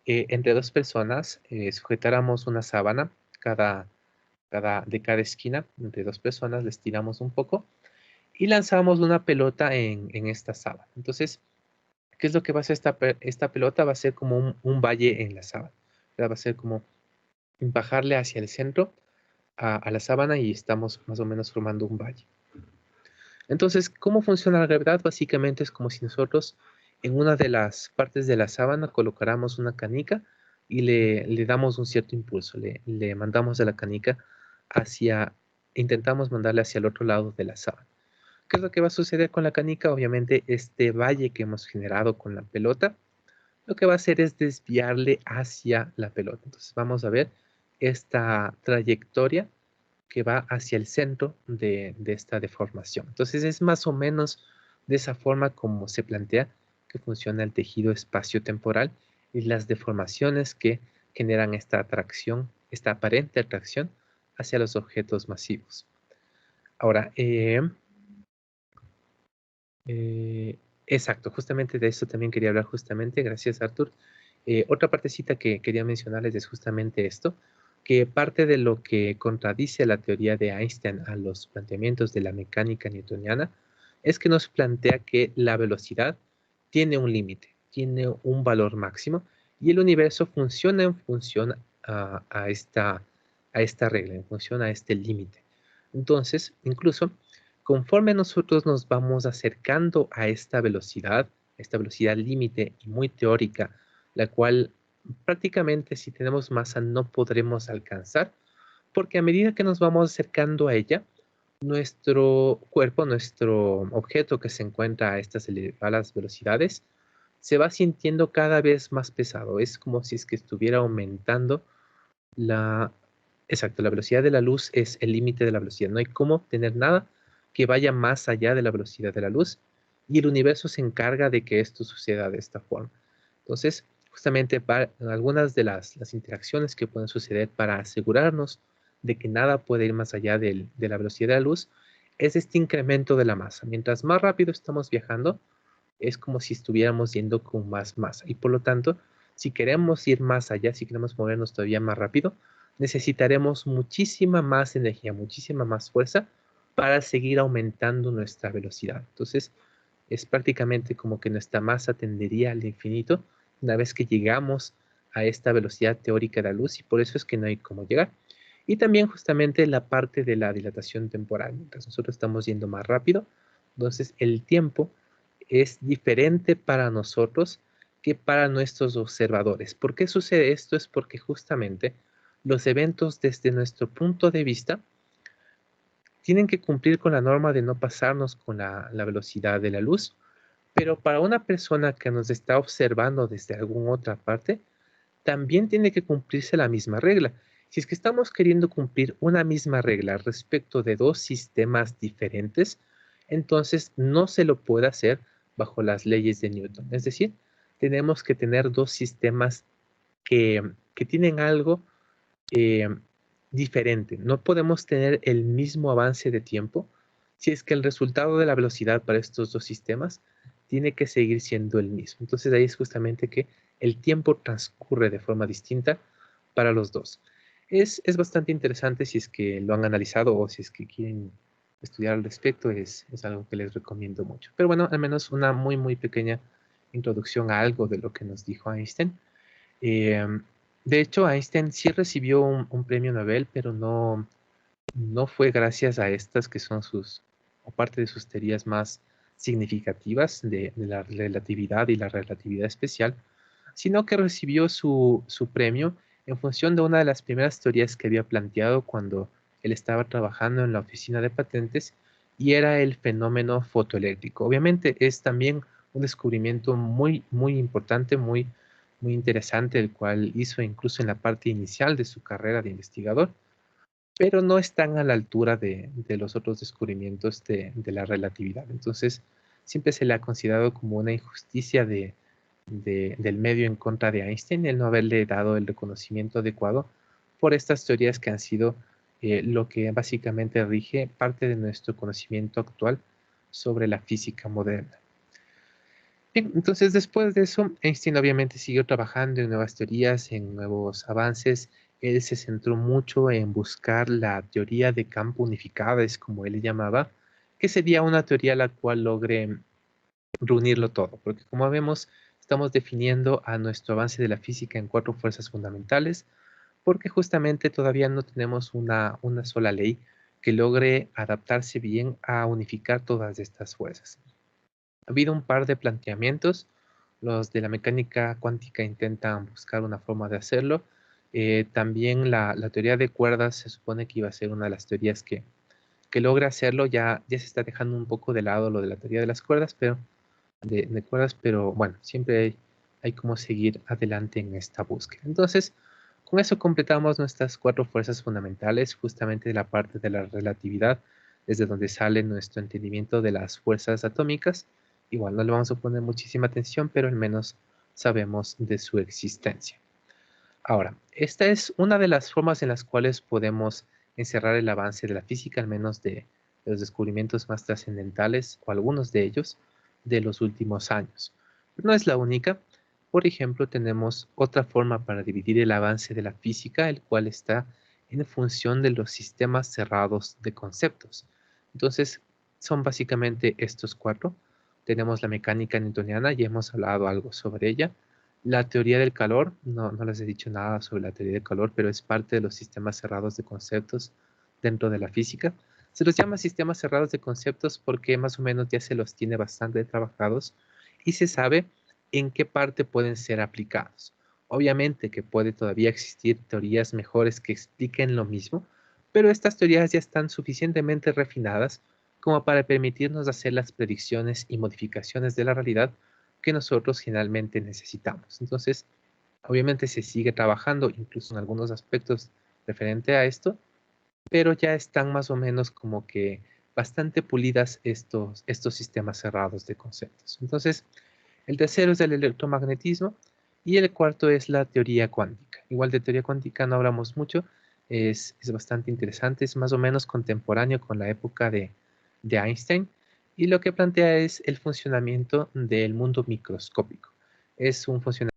entre dos personas sujetáramos una sábana de cada esquina, entre dos personas les tiramos un poco y lanzamos una pelota en esta sábana. Entonces, ¿qué es lo que va a hacer esta pelota? Va a ser como un valle en la sábana. Va a ser como bajarle hacia el centro a la sábana y estamos más o menos formando un valle. Entonces, ¿cómo funciona la gravedad? Básicamente es como si nosotros en una de las partes de la sábana colocáramos una canica y le damos un cierto impulso, le mandamos de la canica intentamos mandarle hacia el otro lado de la sábana. ¿Qué es lo que va a suceder con la canica? Obviamente este valle que hemos generado con la pelota, lo que va a hacer es desviarle hacia la pelota. Entonces vamos a ver esta trayectoria que va hacia el centro de esta deformación. Entonces es más o menos de esa forma como se plantea que funciona el tejido espacio-temporal y las deformaciones que generan esta atracción, esta aparente atracción hacia los objetos masivos. Ahora, exacto, justamente de eso también quería hablar justamente, gracias Arthur. Otra partecita que quería mencionarles es justamente esto, que parte de lo que contradice la teoría de Einstein a los planteamientos de la mecánica newtoniana es que nos plantea que la velocidad tiene un límite, tiene un valor máximo y el universo funciona en función a esta regla, en función a este límite. Entonces, incluso conforme nosotros nos vamos acercando a esta velocidad límite y muy teórica, la cual prácticamente si tenemos masa no podremos alcanzar, porque a medida que nos vamos acercando a ella, nuestro cuerpo, nuestro objeto que se encuentra a estas elevadas velocidades, se va sintiendo cada vez más pesado. Es como si es que estuviera aumentando la... Exacto, la velocidad de la luz es el límite de la velocidad. No hay cómo tener nada que vaya más allá de la velocidad de la luz y el universo se encarga de que esto suceda de esta forma. Entonces, justamente algunas de las interacciones que pueden suceder para asegurarnos de que nada puede ir más allá de la velocidad de la luz es este incremento de la masa. Mientras más rápido estamos viajando, es como si estuviéramos yendo con más masa y por lo tanto, si queremos ir más allá, si queremos movernos todavía más rápido, necesitaremos muchísima más energía, muchísima más fuerza para seguir aumentando nuestra velocidad. Entonces, es prácticamente como que nuestra masa tendería al infinito una vez que llegamos a esta velocidad teórica de la luz y por eso es que no hay cómo llegar. Y también justamente la parte de la dilatación temporal. Mientras nosotros estamos yendo más rápido, entonces el tiempo es diferente para nosotros que para nuestros observadores. ¿Por qué sucede esto? Es porque justamente los eventos desde nuestro punto de vista tienen que cumplir con la norma de no pasarnos con la velocidad de la luz, pero para una persona que nos está observando desde alguna otra parte, también tiene que cumplirse la misma regla. Si es que estamos queriendo cumplir una misma regla respecto de dos sistemas diferentes, entonces no se lo puede hacer bajo las leyes de Newton. Es decir, tenemos que tener dos sistemas que tienen algo diferente. No podemos tener el mismo avance de tiempo si es que el resultado de la velocidad para estos dos sistemas tiene que seguir siendo el mismo. Entonces ahí es justamente que el tiempo transcurre de forma distinta para los dos. Es bastante interesante si es que lo han analizado o si es que quieren estudiar al respecto, es algo que les recomiendo mucho. Pero bueno, al menos una muy, muy pequeña introducción a algo de lo que nos dijo Einstein. De hecho, Einstein sí recibió un premio Nobel, pero no fue gracias a estas que son o parte de sus teorías más significativas de la relatividad y la relatividad especial, sino que recibió su premio en función de una de las primeras teorías que había planteado cuando él estaba trabajando en la oficina de patentes y era el fenómeno fotoeléctrico. Obviamente es también un descubrimiento muy importante, muy interesante, el cual hizo incluso en la parte inicial de su carrera de investigador, pero no están a la altura de los otros descubrimientos de la relatividad. Entonces, siempre se le ha considerado como una injusticia del medio en contra de Einstein, el no haberle dado el reconocimiento adecuado por estas teorías que han sido lo que básicamente rige parte de nuestro conocimiento actual sobre la física moderna. Bien, entonces después de eso, Einstein obviamente siguió trabajando en nuevas teorías, en nuevos avances. Él se centró mucho en buscar la teoría de campo unificada, es como él le llamaba, que sería una teoría la cual logre reunirlo todo, porque como vemos, estamos definiendo a nuestro avance de la física en 4 fuerzas fundamentales, porque justamente todavía no tenemos una sola ley que logre adaptarse bien a unificar todas estas fuerzas. Ha habido un par de planteamientos. Los de la mecánica cuántica intentan buscar una forma de hacerlo. También la teoría de cuerdas se supone que iba a ser una de las teorías que logra hacerlo. Ya se está dejando un poco de lado lo de la teoría de las cuerdas, pero bueno, siempre hay como seguir adelante en esta búsqueda. Entonces, con eso completamos nuestras 4 fuerzas fundamentales, justamente de la parte de la relatividad, desde donde sale nuestro entendimiento de las fuerzas atómicas. Igual no le vamos a poner muchísima atención, pero al menos sabemos de su existencia. Ahora, esta es una de las formas en las cuales podemos encerrar el avance de la física, al menos de los descubrimientos más trascendentales, o algunos de ellos, de los últimos años. Pero no es la única. Por ejemplo, tenemos otra forma para dividir el avance de la física, el cual está en función de los sistemas cerrados de conceptos. Entonces, son básicamente estos 4. Tenemos la mecánica newtoniana, ya hemos hablado algo sobre ella. La teoría del calor, no les he dicho nada sobre la teoría del calor, pero es parte de los sistemas cerrados de conceptos dentro de la física. Se los llama sistemas cerrados de conceptos porque más o menos ya se los tiene bastante trabajados y se sabe en qué parte pueden ser aplicados. Obviamente que puede todavía existir teorías mejores que expliquen lo mismo, pero estas teorías ya están suficientemente refinadas como para permitirnos hacer las predicciones y modificaciones de la realidad que nosotros generalmente necesitamos. Entonces, obviamente se sigue trabajando incluso en algunos aspectos referente a esto, pero ya están más o menos como que bastante pulidas estos sistemas cerrados de conceptos. Entonces, el tercero es el electromagnetismo y el cuarto es la teoría cuántica. Igual de teoría cuántica no hablamos mucho, es bastante interesante, es más o menos contemporáneo con la época de Einstein, y lo que plantea es el funcionamiento del mundo microscópico. Es un funcionamiento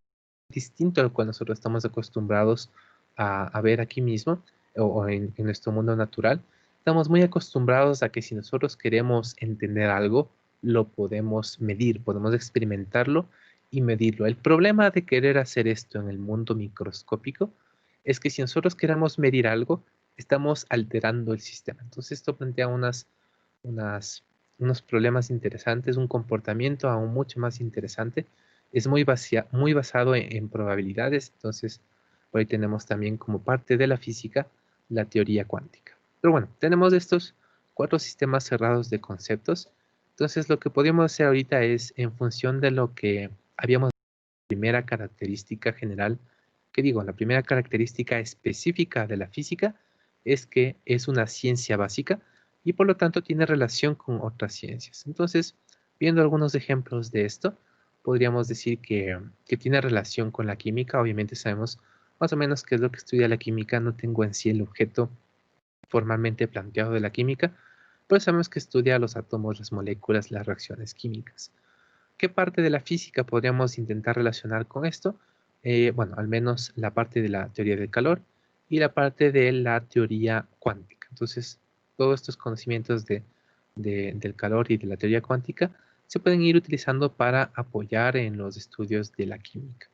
distinto al cual nosotros estamos acostumbrados a ver aquí mismo o en nuestro mundo natural. Estamos muy acostumbrados a que si nosotros queremos entender algo, lo podemos medir, podemos experimentarlo y medirlo. El problema de querer hacer esto en el mundo microscópico es que si nosotros queremos medir algo, estamos alterando el sistema. Entonces esto plantea unos problemas interesantes, un comportamiento aún mucho más interesante. Es muy basado en probabilidades, entonces por ahí tenemos también como parte de la física la teoría cuántica. Pero bueno, tenemos estos 4 sistemas cerrados de conceptos. Entonces lo que podríamos hacer ahorita es, en función de lo que habíamos visto, la primera característica general, la primera característica específica de la física es que es una ciencia básica y por lo tanto tiene relación con otras ciencias. Entonces, viendo algunos ejemplos de esto, podríamos decir que tiene relación con la química. Obviamente sabemos más o menos qué es lo que estudia la química. No tengo en sí el objeto formalmente planteado de la química, pero sabemos que estudia los átomos, las moléculas, las reacciones químicas. ¿Qué parte de la física podríamos intentar relacionar con esto? Bueno, al menos la parte de la teoría del calor y la parte de la teoría cuántica. Entonces, todos estos conocimientos del calor y de la teoría cuántica se pueden ir utilizando para apoyar en los estudios de la química.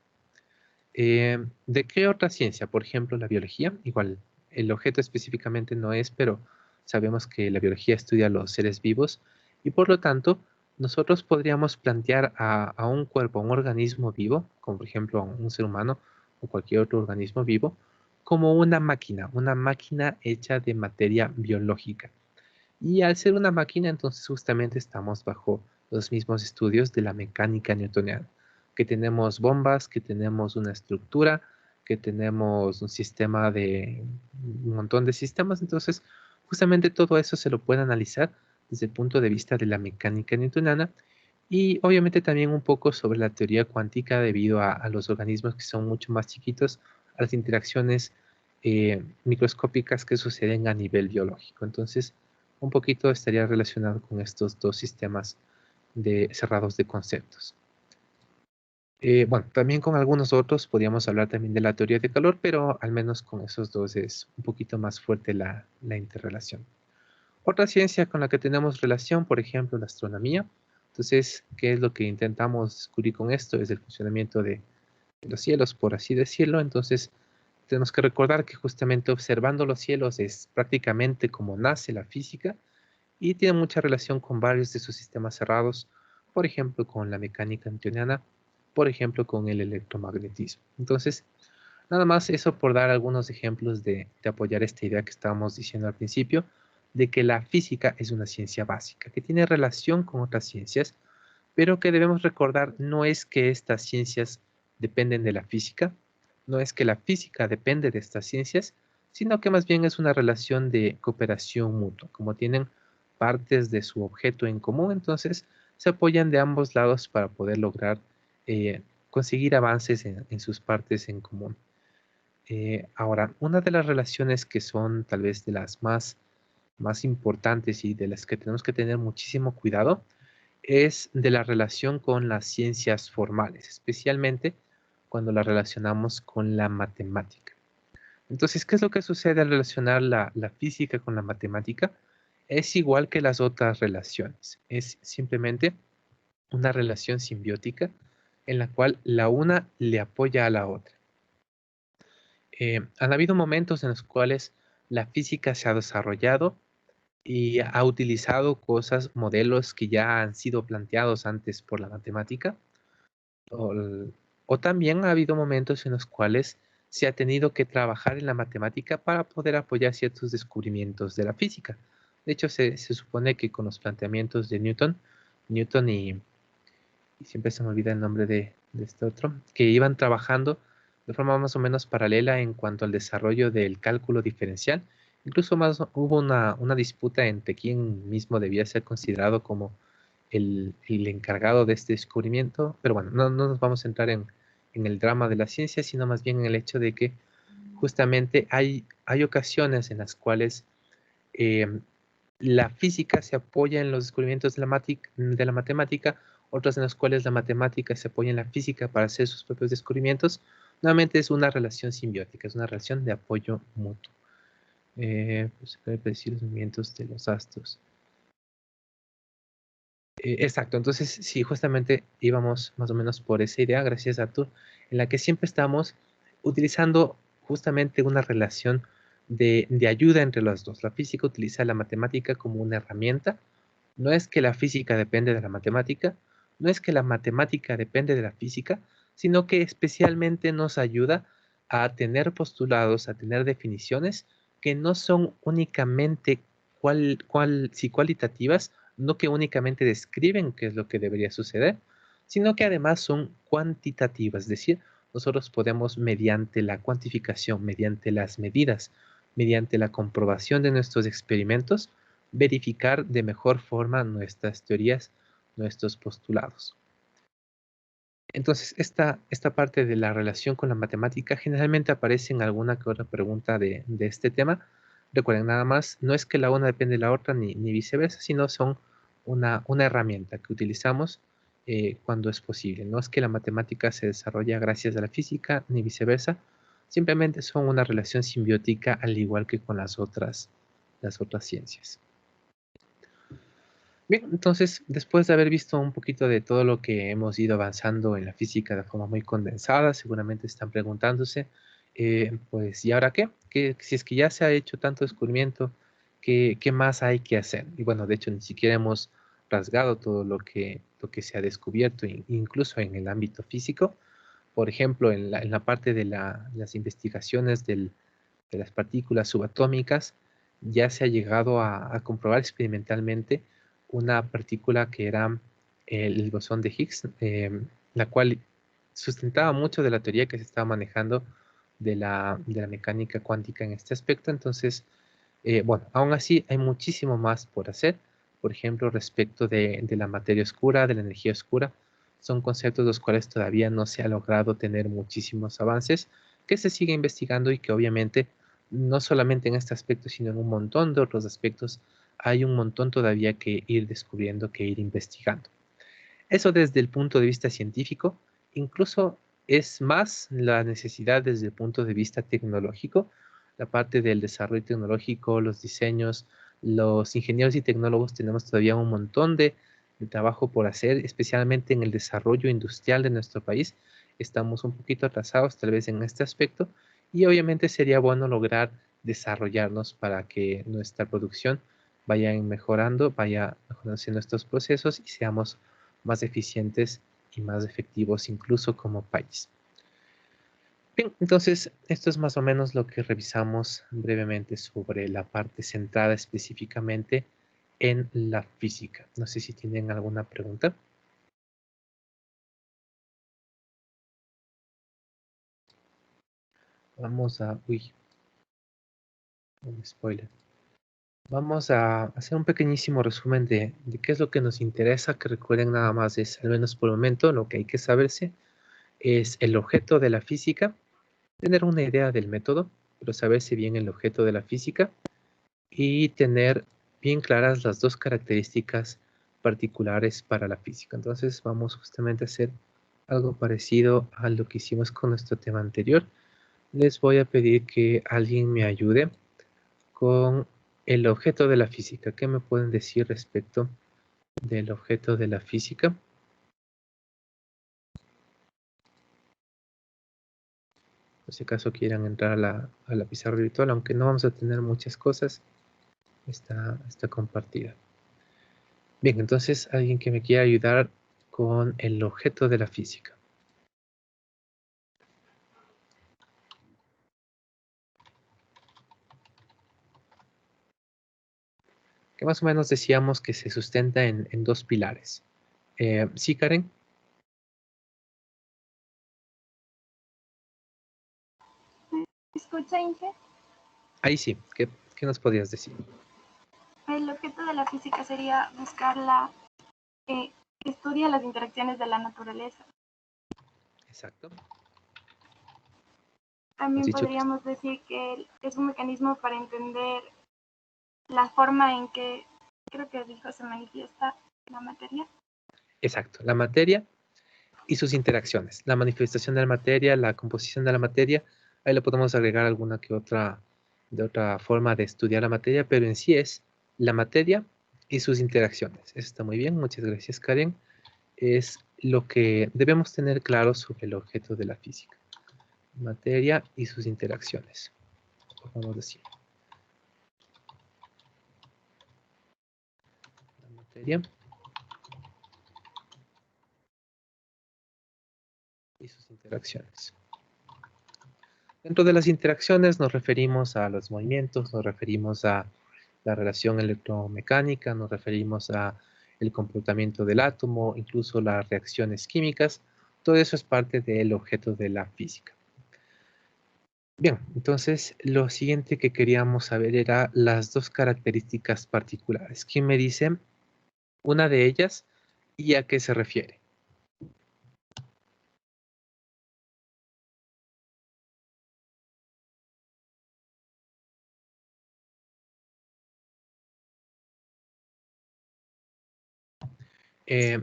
¿De qué otra ciencia? Por ejemplo, la biología. Igual, el objeto específicamente no es, pero sabemos que la biología estudia los seres vivos y por lo tanto, nosotros podríamos plantear a un cuerpo, a un organismo vivo, como por ejemplo un ser humano o cualquier otro organismo vivo, como una máquina hecha de materia biológica. Y al ser una máquina, entonces justamente estamos bajo los mismos estudios de la mecánica newtoniana, que tenemos bombas, que tenemos una estructura, que tenemos un sistema de un montón de sistemas. Entonces, justamente todo eso se lo puede analizar desde el punto de vista de la mecánica newtoniana y obviamente también un poco sobre la teoría cuántica debido a los organismos que son mucho más chiquitos, a las interacciones microscópicas que suceden a nivel biológico. Entonces, un poquito estaría relacionado con estos dos sistemas cerrados de conceptos. Bueno, también con algunos otros podríamos hablar también de la teoría de calor, pero al menos con esos dos es un poquito más fuerte la interrelación. Otra ciencia con la que tenemos relación, por ejemplo, la astronomía. Entonces, ¿qué es lo que intentamos descubrir con esto? Es el funcionamiento de los cielos, por así decirlo. Entonces, tenemos que recordar que justamente observando los cielos es prácticamente como nace la física y tiene mucha relación con varios de sus sistemas cerrados, por ejemplo, con la mecánica newtoniana, por ejemplo, con el electromagnetismo. Entonces, nada más eso por dar algunos ejemplos de apoyar esta idea que estábamos diciendo al principio, de que la física es una ciencia básica, que tiene relación con otras ciencias, pero que debemos recordar no es que estas ciencias dependen de la física, no es que la física depende de estas ciencias, sino que más bien es una relación de cooperación mutua. Como tienen partes de su objeto en común, entonces se apoyan de ambos lados para poder lograr conseguir avances en sus partes en común. Ahora, una de las relaciones que son tal vez de las más importantes y de las que tenemos que tener muchísimo cuidado es de la relación con las ciencias formales, especialmente cuando la relacionamos con la matemática. Entonces, ¿qué es lo que sucede al relacionar la física con la matemática? Es igual que las otras relaciones, es simplemente una relación simbiótica en la cual la una le apoya a la otra. Han habido momentos en los cuales la física se ha desarrollado y ha utilizado modelos que ya han sido planteados antes por la matemática, o, o también ha habido momentos en los cuales se ha tenido que trabajar en la matemática para poder apoyar ciertos descubrimientos de la física. De hecho, se supone que con los planteamientos de Newton y siempre se me olvida el nombre de este otro, que iban trabajando de forma más o menos paralela en cuanto al desarrollo del cálculo diferencial. Incluso más hubo una disputa entre quién mismo debía ser considerado como el encargado de este descubrimiento, pero bueno, no nos vamos a entrar en el drama de la ciencia, sino más bien en el hecho de que justamente hay ocasiones en las cuales la física se apoya en los descubrimientos de la matemática, otras en las cuales la matemática se apoya en la física para hacer sus propios descubrimientos. Nuevamente es una relación simbiótica, es una relación de apoyo mutuo. Pues se puede predecir los movimientos de los astros. Exacto, entonces sí, justamente íbamos más o menos por esa idea, gracias a tú, en la que siempre estamos utilizando justamente una relación de ayuda entre los dos. La física utiliza la matemática como una herramienta. No es que la física depende de la matemática, no es que la matemática depende de la física, sino que especialmente nos ayuda a tener postulados, a tener definiciones que no son únicamente cualitativas, no que únicamente describen qué es lo que debería suceder, sino que además son cuantitativas, es decir, nosotros podemos mediante la cuantificación, mediante las medidas, mediante la comprobación de nuestros experimentos, verificar de mejor forma nuestras teorías, nuestros postulados. Entonces, esta parte de la relación con la matemática generalmente aparece en alguna que otra pregunta de este tema. Recuerden, nada más, no es que la una depende de la otra ni viceversa, sino son una herramienta que utilizamos cuando es posible. No es que la matemática se desarrolla gracias a la física ni viceversa, simplemente son una relación simbiótica al igual que con las otras ciencias. Bien, entonces, después de haber visto un poquito de todo lo que hemos ido avanzando en la física de forma muy condensada, seguramente están preguntándose, pues, ¿y ahora qué? Si es que ya se ha hecho tanto descubrimiento, ¿qué más hay que hacer? Y bueno, de hecho, ni siquiera hemos rasgado todo lo que se ha descubierto, incluso en el ámbito físico. Por ejemplo, en la parte de las investigaciones de las partículas subatómicas, ya se ha llegado a comprobar experimentalmente una partícula que era el bosón de Higgs, la cual sustentaba mucho de la teoría que se estaba manejando de la mecánica cuántica en este aspecto. Entonces, bueno, aún así hay muchísimo más por hacer. Por ejemplo, respecto de la materia oscura, de la energía oscura, son conceptos los cuales todavía no se ha logrado tener muchísimos avances, que se sigue investigando y que obviamente no solamente en este aspecto, sino en un montón de otros aspectos, hay un montón todavía que ir descubriendo, que ir investigando. Eso desde el punto de vista científico, incluso es más la necesidad desde el punto de vista tecnológico, la parte del desarrollo tecnológico, los diseños, los ingenieros y tecnólogos tenemos todavía un montón de trabajo por hacer, especialmente en el desarrollo industrial de nuestro país. Estamos un poquito atrasados tal vez en este aspecto y obviamente sería bueno lograr desarrollarnos para que nuestra producción vaya mejorando, vaya mejorándose nuestros procesos y seamos más eficientes y más efectivos incluso como país. Bien, entonces esto es más o menos lo que revisamos brevemente sobre la parte centrada específicamente en la física. No sé si tienen alguna pregunta. Vamos a... Uy, un spoiler. Vamos a hacer un pequeñísimo resumen de qué es lo que nos interesa, que recuerden nada más es, al menos por el momento, lo que hay que saberse es el objeto de la física, tener una idea del método, pero saberse bien el objeto de la física y tener bien claras las dos características particulares para la física. Entonces vamos justamente a hacer algo parecido a lo que hicimos con nuestro tema anterior. Les voy a pedir que alguien me ayude con el objeto de la física. ¿Qué me pueden decir respecto del objeto de la física? Por si acaso quieran entrar a la pizarra virtual, aunque no vamos a tener muchas cosas, está compartida. Bien, entonces alguien que me quiera ayudar con el objeto de la física. Que más o menos decíamos que se sustenta en dos pilares. ¿Sí, Karen? ¿Escucha, Inge? Ahí sí. ¿Qué nos podías decir? El objeto de la física sería buscar que estudia las interacciones de la naturaleza. Exacto. Has También dicho que... podríamos decir que es un mecanismo para entender la forma en que, creo que dijo, se manifiesta la materia. Exacto. La materia y sus interacciones. La manifestación de la materia, la composición de la materia. Ahí le podemos agregar alguna que otra forma de estudiar la materia, pero en sí es la materia y sus interacciones. Eso está muy bien. Muchas gracias, Karen. Es lo que debemos tener claro sobre el objeto de la física. Materia y sus interacciones. Vamos a decir. La materia y sus interacciones. Dentro de las interacciones nos referimos a los movimientos, nos referimos a la relación electromecánica, nos referimos a el comportamiento del átomo, incluso las reacciones químicas. Todo eso es parte del objeto de la física. Bien, entonces lo siguiente que queríamos saber era las dos características particulares. ¿Quién me dice una de ellas y a qué se refiere?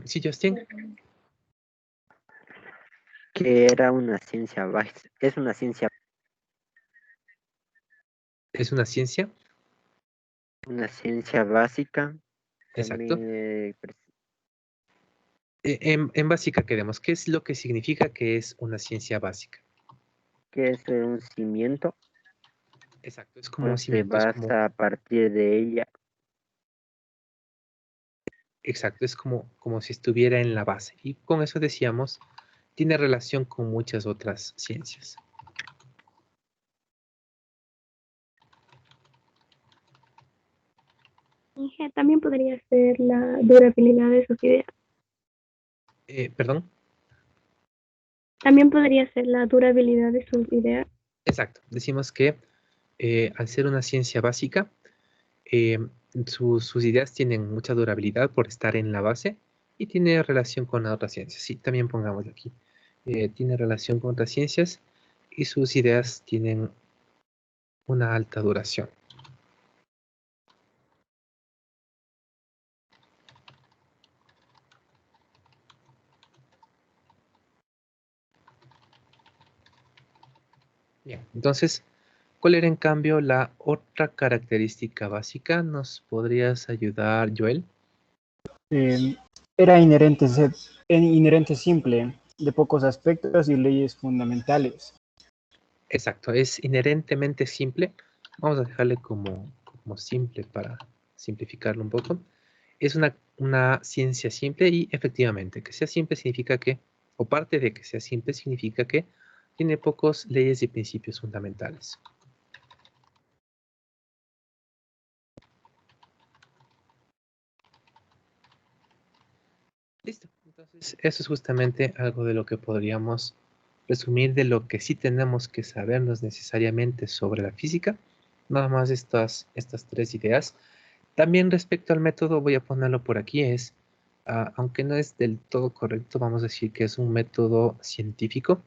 Sí, Justin, Que era una ciencia básica, es una ciencia es una ciencia. básica. Exacto. También En básica queremos, ¿qué es lo que significa que es una ciencia básica? que es un cimiento, Exacto, es como un pues se cimiento, es como, basa a partir de ella. exacto, es como si estuviera en la base. Y con eso decíamos, tiene relación con muchas otras ciencias. Inge, también podría ser la durabilidad de sus ideas. ¿Perdón? También podría ser la durabilidad de sus ideas. Exacto. Decimos que al ser una ciencia básica, sus ideas tienen mucha durabilidad por estar en la base y tiene relación con otras ciencias. Sí, también pongamos aquí. Tiene relación con otras ciencias y sus ideas tienen una alta duración. Bien, entonces, ¿cuál era en cambio la otra característica básica? ¿Nos podrías ayudar, Joel? Era inherente simple, de pocos aspectos y leyes fundamentales. Exacto, es inherentemente simple. Vamos a dejarle como simple para simplificarlo un poco. Es una ciencia simple y efectivamente, que sea simple significa que, o parte de que sea simple significa que tiene pocos leyes y principios fundamentales. Listo. Entonces, eso es justamente algo de lo que podríamos resumir de lo que sí tenemos que sabernos necesariamente sobre la física. Nada más estas tres ideas. También respecto al método, voy a ponerlo por aquí, aunque no es del todo correcto, vamos a decir que es un método científico.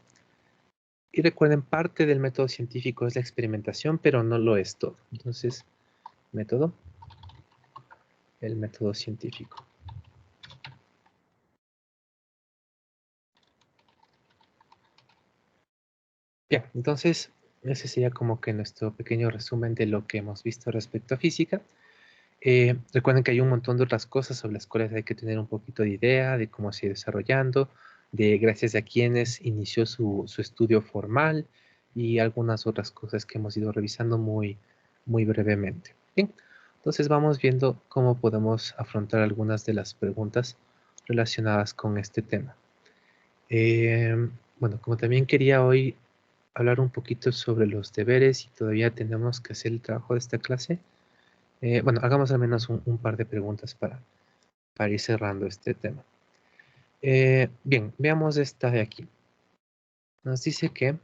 Y recuerden, parte del método científico es la experimentación, pero no lo es todo. Entonces, el método científico. Bien, entonces, ese sería como que nuestro pequeño resumen de lo que hemos visto respecto a física. Recuerden que hay un montón de otras cosas sobre las cuales hay que tener un poquito de idea de cómo se ha ido desarrollando, de gracias a quienes inició su estudio formal y algunas otras cosas que hemos ido revisando muy brevemente. Bien, entonces vamos viendo cómo podemos afrontar algunas de las preguntas relacionadas con este tema. Bueno, como también quería hoy hablar un poquito sobre los deberes y todavía tenemos que hacer el trabajo de esta clase, bueno, hagamos al menos un par de preguntas para ir cerrando este tema. Bien, veamos esta de aquí. Nos dice que...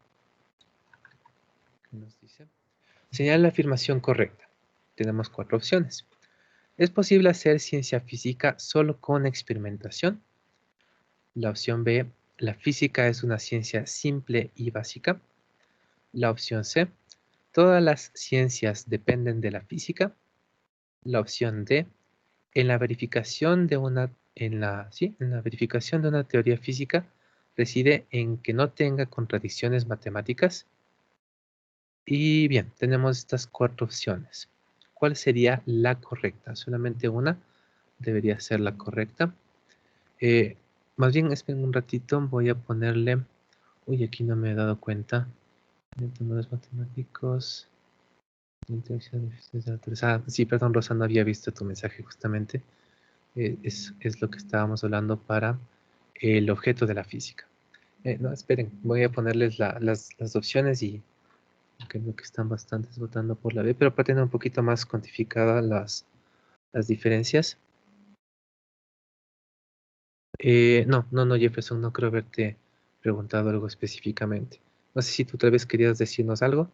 Señala la afirmación correcta. Tenemos 4 opciones. ¿Es posible hacer ciencia física solo con experimentación? La opción B, la física es una ciencia simple y básica. La opción C, todas las ciencias dependen de la física. La opción D, en la verificación de una teoría física reside en que no tenga contradicciones matemáticas. Y bien, tenemos estas 4 opciones. ¿Cuál sería la correcta? Solamente una debería ser la correcta. Más bien, esperen un ratito, voy a ponerle... Uy, aquí no me he dado cuenta. Números matemáticos. Sí, perdón, Rosa, no había visto tu mensaje justamente. Es lo que estábamos hablando para el objeto de la física. No, esperen, voy a ponerles las opciones y creo que están bastantes votando por la B, pero para tener un poquito más cuantificadas las diferencias. No, Jefferson, no creo haberte preguntado algo específicamente. No sé si tú tal vez querías decirnos algo.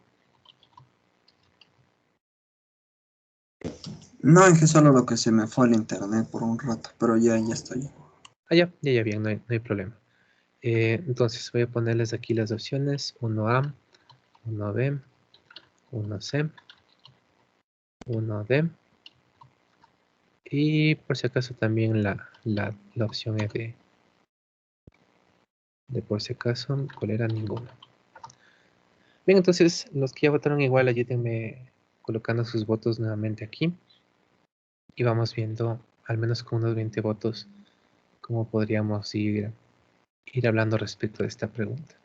No, es que solo lo que se me fue al internet por un rato, pero ya estoy. Ah, ya, bien, no hay problema. Entonces voy a ponerles aquí las opciones: 1A, 1B, 1C, 1D. Y por si acaso también la opción E de por si acaso, ¿cuál era? Ninguna. Bien, entonces los que ya votaron igual, ayúdenme colocando sus votos nuevamente aquí. Y vamos viendo, al menos con unos 20 votos, cómo podríamos ir hablando respecto de esta pregunta.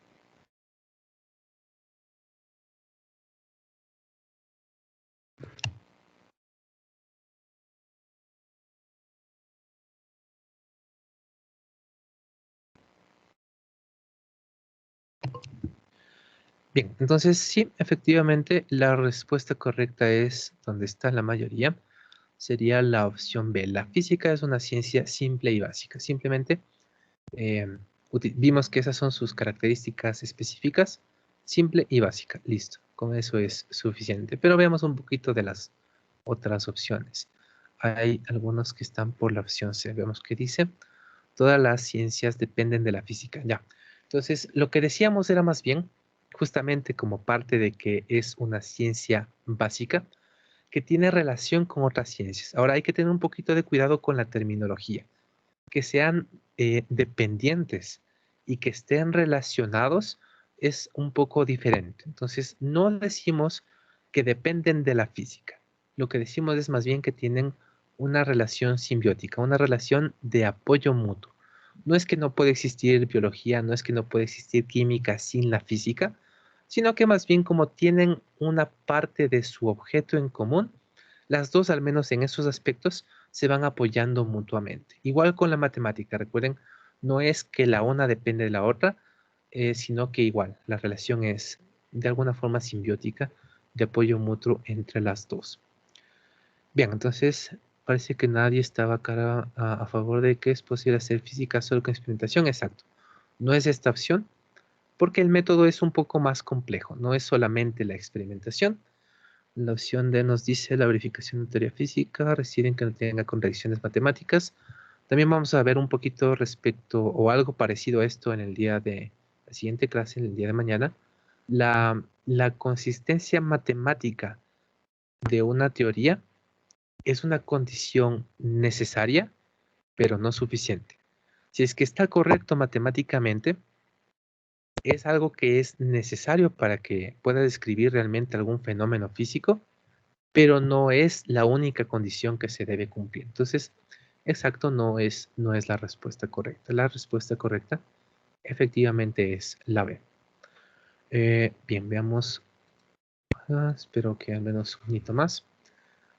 Bien, entonces sí, efectivamente, la respuesta correcta es donde está la mayoría. sería la opción B. La física es una ciencia simple y básica. Simplemente vimos que esas son sus características específicas, simple y básica. Listo, con eso es suficiente. Pero veamos un poquito de las otras opciones. Hay algunos que están por la opción C. Vemos que dice, todas las ciencias dependen de la física. Ya. Entonces, lo que decíamos era más bien, justamente como parte de que es una ciencia básica, que tiene relación con otras ciencias. Ahora hay que tener un poquito de cuidado con la terminología. Que sean dependientes y que estén relacionados es un poco diferente. Entonces, no decimos que dependen de la física. Lo que decimos es más bien que tienen una relación simbiótica, una relación de apoyo mutuo. No es que no puede existir biología, no es que no puede existir química sin la física, sino que más bien como tienen una parte de su objeto en común, las dos, al menos en esos aspectos, se van apoyando mutuamente. Igual con la matemática, recuerden, no es que la una depende de la otra, sino que igual, la relación es de alguna forma simbiótica, de apoyo mutuo entre las dos. Bien, entonces parece que nadie estaba acá a favor de que es posible hacer física solo con experimentación. Exacto. No es esta opción, porque el método es un poco más complejo, no es solamente la experimentación. La opción D nos dice la verificación de teoría física reside en que no tenga contradicciones matemáticas. También vamos a ver un poquito respecto o algo parecido a esto en el día de la siguiente clase, en el día de mañana. La consistencia matemática de una teoría es una condición necesaria, pero no suficiente. Si es que está correcto matemáticamente, es algo que es necesario para que pueda describir realmente algún fenómeno físico, pero no es la única condición que se debe cumplir. Entonces, exacto, no es la respuesta correcta. La respuesta correcta efectivamente es la B. Bien, veamos. Espero que al menos un poquito más.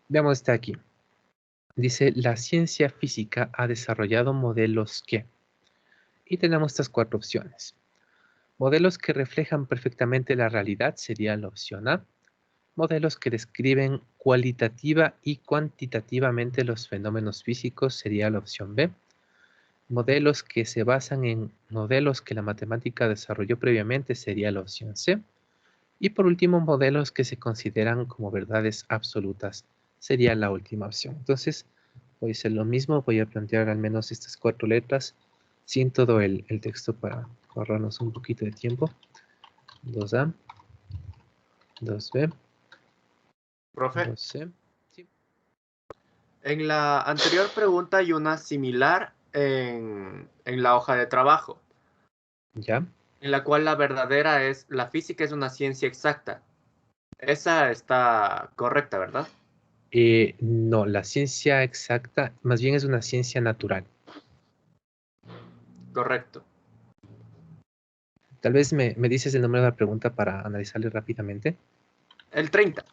Veamos este aquí. Dice, la ciencia física ha desarrollado modelos que... Y tenemos estas 4 opciones. Modelos que reflejan perfectamente la realidad sería la opción A. Modelos que describen cualitativa y cuantitativamente los fenómenos físicos sería la opción B. Modelos que se basan en modelos que la matemática desarrolló previamente sería la opción C. Y por último, modelos que se consideran como verdades absolutas sería la última opción. Entonces, voy a hacer lo mismo, voy a plantear al menos estas 4 letras sin todo el texto para ahorrarnos un poquito de tiempo. 2A, 2B, Profe, 2C. Sí. en la anterior pregunta hay una similar en la hoja de trabajo, ¿Ya? en la cual la verdadera es, la física es una ciencia exacta. Esa está correcta, ¿verdad? No, la ciencia exacta más bien es una ciencia natural. Correcto. Tal vez me dices el número de la pregunta para analizarle rápidamente. El 30.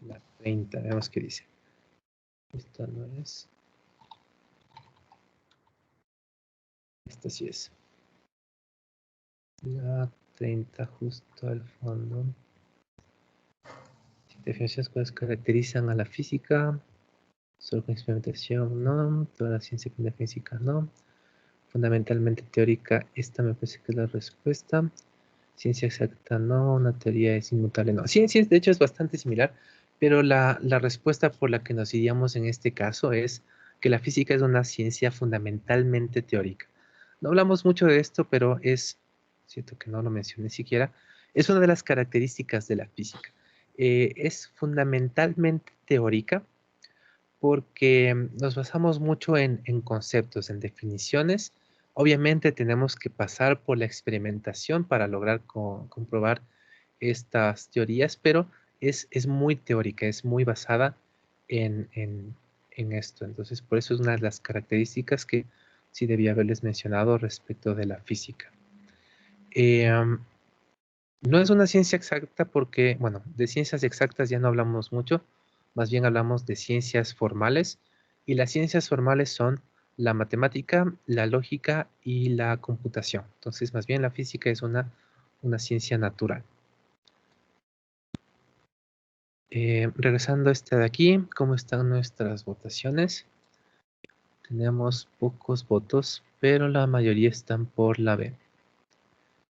La 30, veamos qué dice. Esta no es. Esta sí es. La 30 justo al fondo. Definiciones cuáles caracterizan a la física. Solo con experimentación, no. Toda la ciencia con la física, no. Fundamentalmente teórica, esta me parece que es la respuesta. Ciencia exacta, no. Una teoría es inmutable, no. Sí, de hecho es bastante similar, pero la respuesta por la que nos iríamos en este caso es que la física es una ciencia fundamentalmente teórica. No hablamos mucho de esto, pero es cierto que no lo mencioné siquiera. Es una de las características de la física. Es fundamentalmente teórica porque nos basamos mucho en conceptos, en definiciones. Obviamente tenemos que pasar por la experimentación para lograr comprobar estas teorías, pero es muy teórica, es muy basada en esto. Entonces, por eso es una de las características que sí debía haberles mencionado respecto de la física. No es una ciencia exacta porque, bueno, de ciencias exactas ya no hablamos mucho, más bien hablamos de ciencias formales, y las ciencias formales son la matemática, la lógica y la computación. Entonces, más bien la física es una ciencia natural. Regresando a esta de aquí, ¿cómo están nuestras votaciones? Tenemos pocos votos, pero la mayoría están por la B.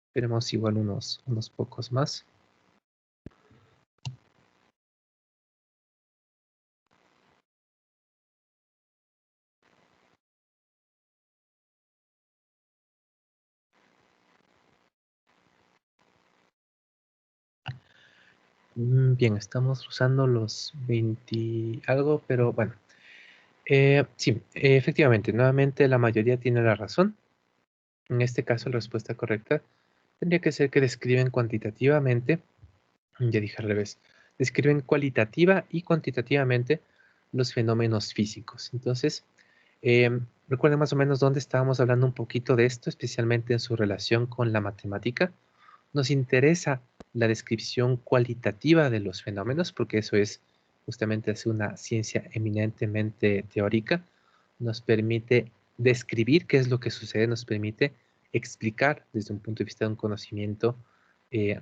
Esperemos igual unos pocos más. Bien, estamos usando los 20 algo, pero bueno. Sí, efectivamente, nuevamente la mayoría tiene la razón. En este caso, la respuesta correcta tendría que ser que describen cuantitativamente, ya dije al revés, describen cualitativa y cuantitativamente los fenómenos físicos. Entonces, recuerden más o menos dónde estábamos hablando un poquito de esto, especialmente en su relación con la matemática. Nos interesa la descripción cualitativa de los fenómenos, porque eso es justamente una ciencia eminentemente teórica. Nos permite describir qué es lo que sucede, nos permite explicar desde un punto de vista de un conocimiento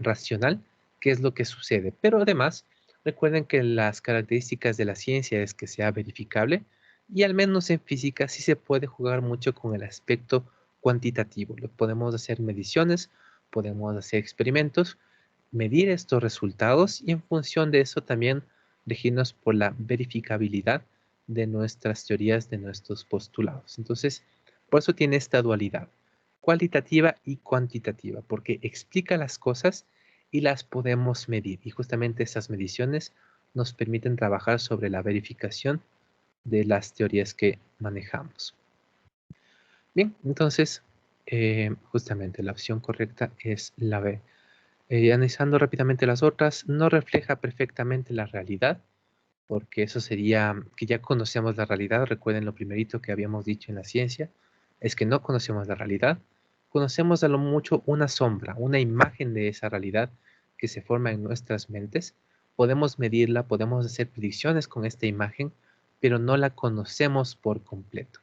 racional qué es lo que sucede. Pero además, recuerden que las características de la ciencia es que sea verificable y al menos en física sí se puede jugar mucho con el aspecto cuantitativo. Podemos hacer mediciones, podemos hacer experimentos, medir estos resultados y en función de eso también regirnos por la verificabilidad de nuestras teorías, de nuestros postulados. Entonces, por eso tiene esta dualidad, cualitativa y cuantitativa, porque explica las cosas y las podemos medir. Y justamente estas mediciones nos permiten trabajar sobre la verificación de las teorías que manejamos. Bien, entonces, justamente la opción correcta es la B. Analizando rápidamente las otras, no refleja perfectamente la realidad, porque eso sería que ya conocemos la realidad. Recuerden lo primerito que habíamos dicho en la ciencia, es que no conocemos la realidad. Conocemos a lo mucho una sombra, una imagen de esa realidad que se forma en nuestras mentes. Podemos medirla, podemos hacer predicciones con esta imagen, pero no la conocemos por completo.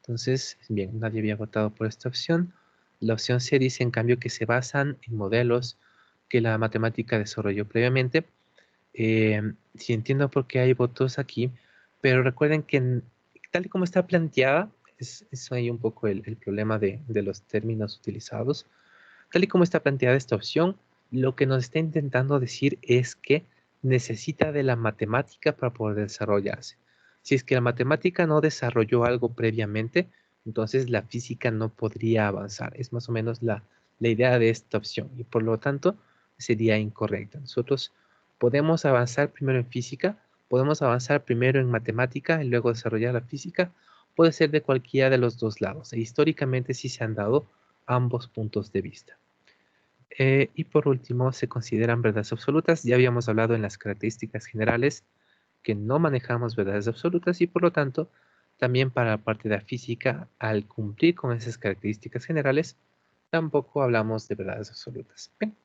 Entonces, bien, nadie había votado por esta opción. La opción C dice, en cambio, que se basan en modelos que la matemática desarrolló previamente. Sí entiendo por qué hay votos aquí, pero recuerden que tal y como está planteada, es ahí un poco el problema de los términos utilizados. Tal y como está planteada esta opción, lo que nos está intentando decir es que necesita de la matemática para poder desarrollarse. Si es que la matemática no desarrolló algo previamente, entonces la física no podría avanzar. Es más o menos la idea de esta opción y por lo tanto sería incorrecta. Nosotros podemos avanzar primero en física, podemos avanzar primero en matemática y luego desarrollar la física. Puede ser de cualquiera de los dos lados. E históricamente sí se han dado ambos puntos de vista. Y por último, se consideran verdades absolutas. Ya habíamos hablado en las características generales que no manejamos verdades absolutas y por lo tanto, también para la parte de la física, al cumplir con esas características generales, tampoco hablamos de verdades absolutas. Bien.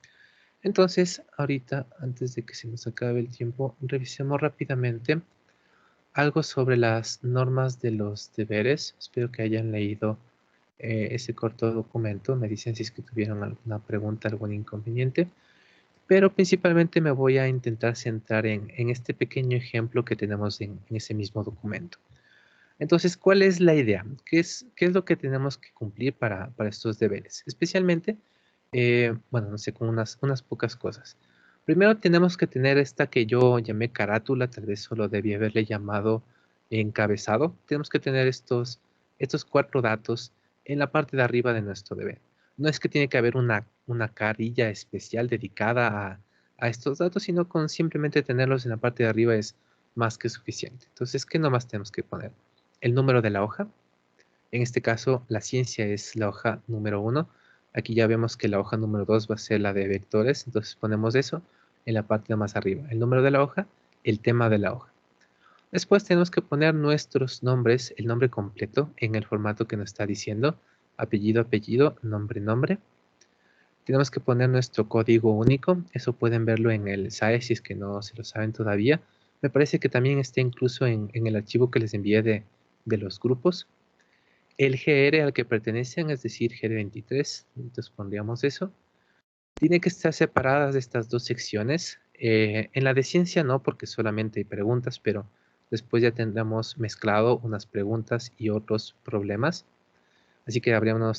Entonces, ahorita, antes de que se nos acabe el tiempo, revisemos rápidamente algo sobre las normas de los deberes. Espero que hayan leído ese corto documento. Me dicen si es que tuvieron alguna pregunta, algún inconveniente. Pero principalmente me voy a intentar centrar en este pequeño ejemplo que tenemos en ese mismo documento. Entonces, ¿cuál es la idea? ¿Qué es lo que tenemos que cumplir para estos deberes? Especialmente, bueno, no sé, con unas pocas cosas. Primero tenemos que tener esta que yo llamé carátula, tal vez solo debí haberle llamado encabezado. Tenemos que tener estos 4 datos en la parte de arriba de nuestro deber. No es que tiene que haber una carilla especial dedicada a estos datos, sino con simplemente tenerlos en la parte de arriba es más que suficiente. Entonces, ¿qué nomás tenemos que poner? El número de la hoja. En este caso, la ciencia es la hoja número 1. Aquí ya vemos que la hoja número 2 va a ser la de vectores. Entonces ponemos eso en la parte de más arriba. El número de la hoja, el tema de la hoja. Después tenemos que poner nuestros nombres, el nombre completo en el formato que nos está diciendo. Apellido, apellido, nombre, nombre. Tenemos que poner nuestro código único. Eso pueden verlo en el SAE si es que no se lo saben todavía. Me parece que también está incluso en el archivo que les envié de los grupos. El GR al que pertenecen, es decir, GR23, entonces pondríamos eso. Tiene que estar separadas de estas dos secciones. En la de ciencia no, porque solamente hay preguntas, pero después ya tendremos mezclado unas preguntas y otros problemas. Así que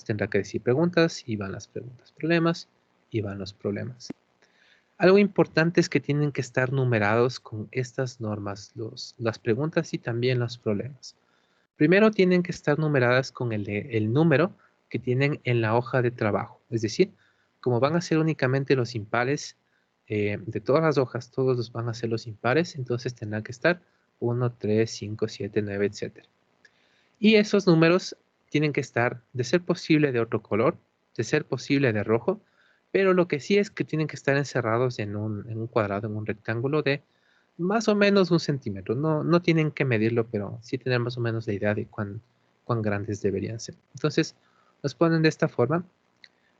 tendrá que decir preguntas y van las preguntas, problemas y van los problemas. Algo importante es que tienen que estar numerados con estas normas, las preguntas y también los problemas. Primero tienen que estar numeradas con el número que tienen en la hoja de trabajo. Es decir, como van a ser únicamente los impares de todas las hojas, todos los van a ser los impares, entonces tendrán que estar 1, 3, 5, 7, 9, etc. Y esos números tienen que estar, de ser posible, de otro color, de ser posible, de rojo, pero lo que sí es que tienen que estar encerrados en un cuadrado, en un rectángulo de más o menos 1 centímetro. No tienen que medirlo, pero sí tener más o menos la idea de cuán grandes deberían ser. Entonces, los ponen de esta forma.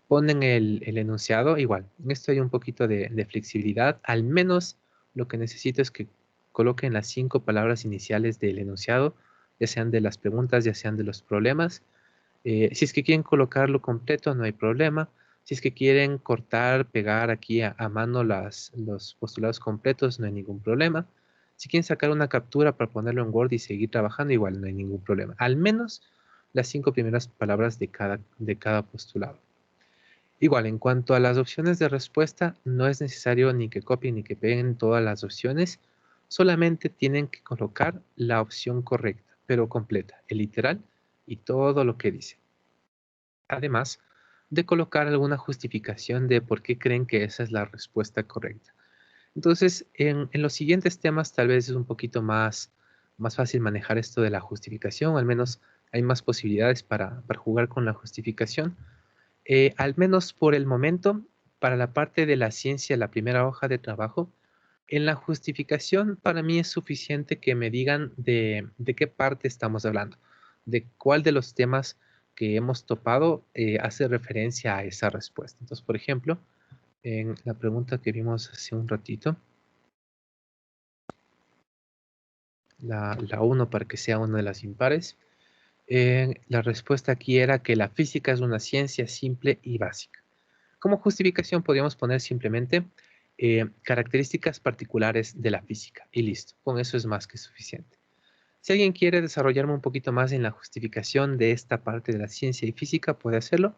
Ponen el enunciado igual. En esto hay un poquito de flexibilidad. Al menos lo que necesito es que coloquen las 5 palabras iniciales del enunciado, ya sean de las preguntas, ya sean de los problemas. Si es que quieren colocarlo completo, no hay problema. Si es que quieren cortar, pegar aquí a mano los postulados completos, no hay ningún problema. Si quieren sacar una captura para ponerlo en Word y seguir trabajando, igual no hay ningún problema. Al menos las 5 primeras palabras de cada postulado. Igual, en cuanto a las opciones de respuesta, no es necesario ni que copien ni que peguen todas las opciones. Solamente tienen que colocar la opción correcta, pero completa, el literal y todo lo que dice. Además de colocar alguna justificación de por qué creen que esa es la respuesta correcta. Entonces, en los siguientes temas tal vez es un poquito más fácil manejar esto de la justificación, al menos hay más posibilidades para jugar con la justificación. Al menos por el momento, para la parte de la ciencia, la primera hoja de trabajo, en la justificación para mí es suficiente que me digan de qué parte estamos hablando, de cuál de los temas que hemos topado hace referencia a esa respuesta. Entonces, por ejemplo, en la pregunta que vimos hace un ratito, la 1 para que sea una de las impares, la respuesta aquí era que la física es una ciencia simple y básica. Como justificación podríamos poner simplemente características particulares de la física y listo, con eso es más que suficiente. Si alguien quiere desarrollarme un poquito más en la justificación de esta parte de la ciencia y física, puede hacerlo,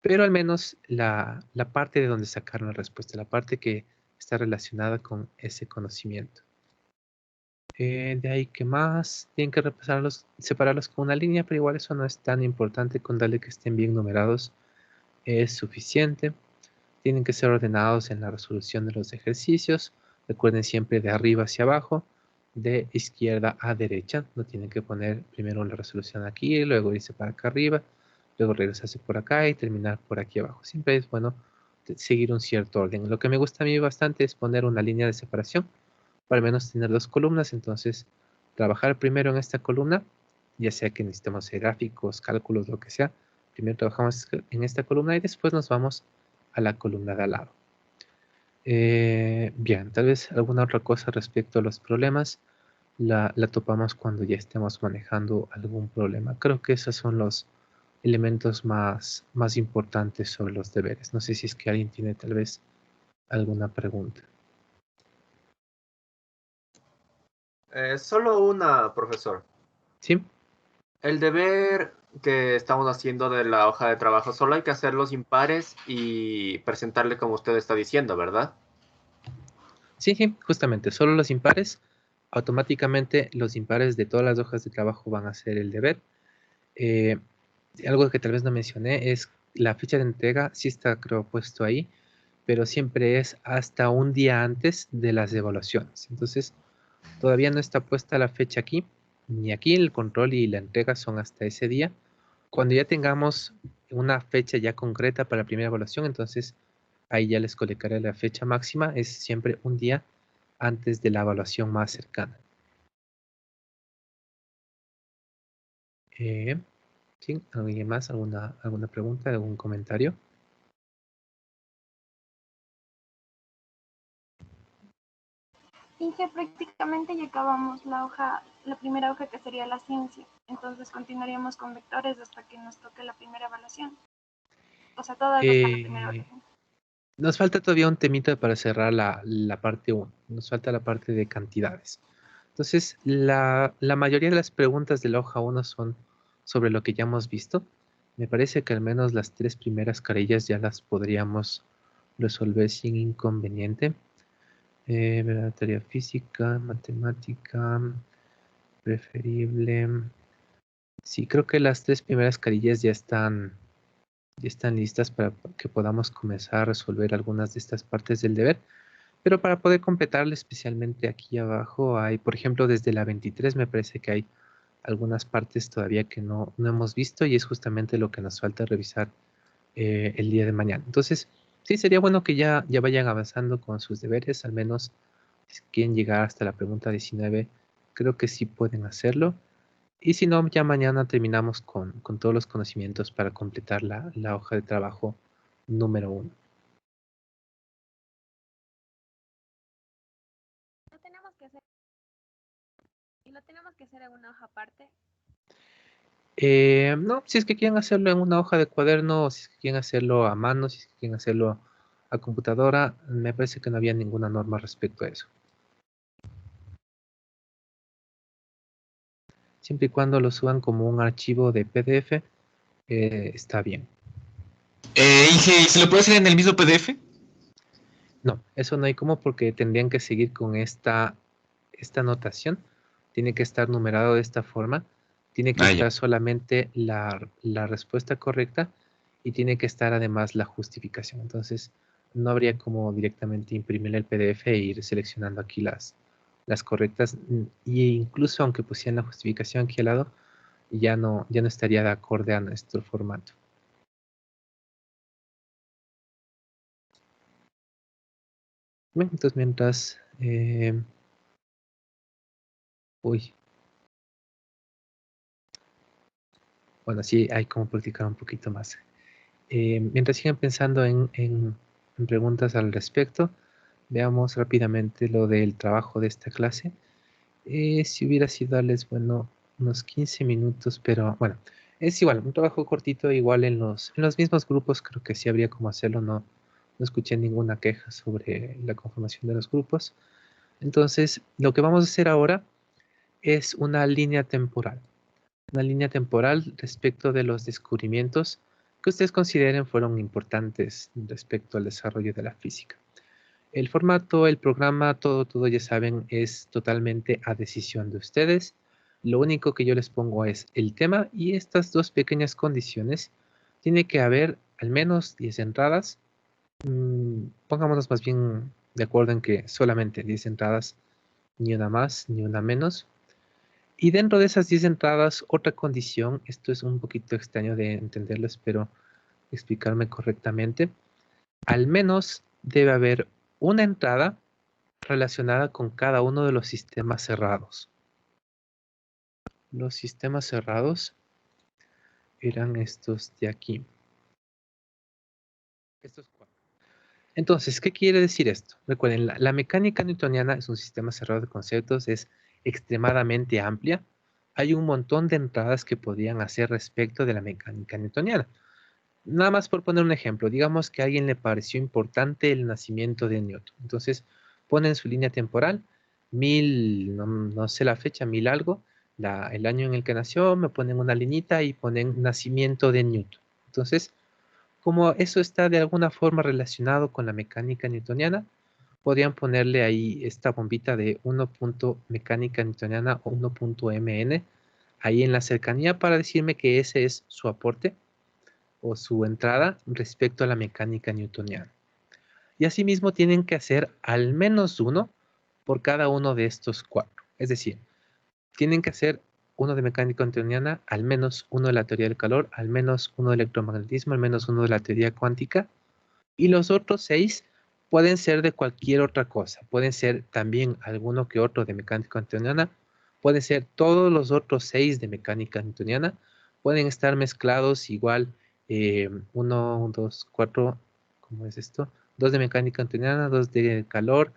pero al menos la parte de donde sacaron la respuesta, la parte que está relacionada con ese conocimiento. De ahí, ¿qué más? Tienen que repasarlos, separarlos con una línea, pero igual eso no es tan importante, con darle que estén bien numerados es suficiente. Tienen que ser ordenados en la resolución de los ejercicios. Recuerden siempre de arriba hacia abajo, de izquierda a derecha. No tienen que poner primero la resolución aquí, luego irse para acá arriba, luego regresarse por acá y terminar por aquí abajo. Siempre es bueno seguir un cierto orden. Lo que me gusta a mí bastante es poner una línea de separación, para al menos tener 2 columnas. Entonces, trabajar primero en esta columna, ya sea que necesitemos gráficos, cálculos, lo que sea. Primero trabajamos en esta columna y después nos vamos a la columna de al lado. Bien, tal vez alguna otra cosa respecto a los problemas la topamos cuando ya estemos manejando algún problema. Creo que esos son los elementos más importantes sobre los deberes. No sé si es que alguien tiene tal vez alguna pregunta. Solo una, profesor. ¿Sí? El deber que estamos haciendo de la hoja de trabajo, solo hay que hacer los impares y presentarle como usted está diciendo, ¿verdad? Sí, justamente, solo los impares. Automáticamente los impares de todas las hojas de trabajo van a ser el deber. Algo que tal vez no mencioné es la fecha de entrega, sí está creo puesto ahí, pero siempre es hasta un día antes de las evaluaciones. Entonces, todavía no está puesta la fecha aquí, ni aquí el control y la entrega son hasta ese día. Cuando ya tengamos una fecha ya concreta para la primera evaluación, entonces ahí ya les colocaré la fecha máxima, es siempre un día antes de la evaluación más cercana. ¿Sí? ¿Alguien más? ¿Alguna pregunta? ¿Algún comentario? Inge, prácticamente ya acabamos la primera hoja que sería la ciencia. Entonces continuaríamos con vectores hasta que nos toque la primera evaluación. O sea, todavía está la primera evaluación. Nos falta todavía un temita para cerrar la parte 1. Nos falta la parte de cantidades. Entonces, la mayoría de las preguntas de la hoja 1 son sobre lo que ya hemos visto. Me parece que al menos las 3 primeras carillas ya las podríamos resolver sin inconveniente. Teoría física, matemática, preferible. Sí, creo que las 3 primeras carillas ya están listas para que podamos comenzar a resolver algunas de estas partes del deber. Pero para poder completarlo, especialmente aquí abajo, hay, por ejemplo, desde la 23 me parece que hay algunas partes todavía que no hemos visto y es justamente lo que nos falta revisar el día de mañana. Entonces, sí, sería bueno que ya vayan avanzando con sus deberes, al menos si quieren llegar hasta la pregunta 19, creo que sí pueden hacerlo. Y si no, ya mañana terminamos con todos los conocimientos para completar la hoja de trabajo número 1. ¿Y lo tenemos que hacer en una hoja aparte? No, si es que quieren hacerlo en una hoja de cuaderno, o si es que quieren hacerlo a mano, si es que quieren hacerlo a computadora, me parece que no había ninguna norma respecto a eso. Siempre y cuando lo suban como un archivo de PDF, está bien. Inge, ¿se lo puede hacer en el mismo PDF? No, eso no hay como porque tendrían que seguir con esta notación. Tiene que estar numerado de esta forma. Tiene que estar solamente la respuesta correcta y tiene que estar además la justificación. Entonces, no habría como directamente imprimir el PDF e ir seleccionando aquí las correctas. Y incluso aunque pusieran la justificación aquí al lado, ya no estaría de acorde a nuestro formato. Bien, entonces mientras... Bueno, sí, hay como practicar un poquito más. Mientras sigan pensando en preguntas al respecto, veamos rápidamente lo del trabajo de esta clase. Si hubiera sido darles, bueno, unos 15 minutos, pero bueno, es igual, un trabajo cortito, igual en los mismos grupos, creo que sí habría como hacerlo, no escuché ninguna queja sobre la conformación de los grupos. Entonces, lo que vamos a hacer ahora es una línea temporal. Una línea temporal respecto de los descubrimientos que ustedes consideren fueron importantes respecto al desarrollo de la física. El formato, el programa, todo ya saben, es totalmente a decisión de ustedes. Lo único que yo les pongo es el tema y estas dos pequeñas condiciones. Tiene que haber al menos 10 entradas. Pongámonos más bien de acuerdo en que solamente 10 entradas, ni una más, ni una menos. Y dentro de esas 10 entradas, otra condición, esto es un poquito extraño de entenderlo, espero explicarme correctamente. Al menos debe haber una entrada relacionada con cada uno de los sistemas cerrados. Los sistemas cerrados eran estos de aquí. Estos cuatro. Entonces, ¿qué quiere decir esto? Recuerden, la mecánica newtoniana es un sistema cerrado de conceptos, es extremadamente amplia. Hay un montón de entradas que podrían hacer respecto de la mecánica newtoniana. Nada más por poner un ejemplo, digamos que a alguien le pareció importante el nacimiento de Newton. Entonces, ponen su línea temporal, 1000, no sé la fecha, 1000 algo, el año en el que nació, me ponen una liñita y ponen nacimiento de Newton. Entonces, como eso está de alguna forma relacionado con la mecánica newtoniana, podrían ponerle ahí esta bombita de 1. Mecánica newtoniana o 1.mn ahí en la cercanía para decirme que ese es su aporte o su entrada respecto a la mecánica newtoniana. Y asimismo tienen que hacer al menos uno por cada uno de estos cuatro. Es decir, tienen que hacer uno de mecánica newtoniana, al menos uno de la teoría del calor, al menos uno de electromagnetismo, al menos uno de la teoría cuántica. Y los otros 6 pueden ser de cualquier otra cosa. Pueden ser también alguno que otro de mecánica newtoniana. Pueden ser todos los otros 6 de mecánica newtoniana. Pueden estar mezclados igual 1, 2, 4, ¿cómo es esto? 2 de mecánica newtoniana, 2 de calor,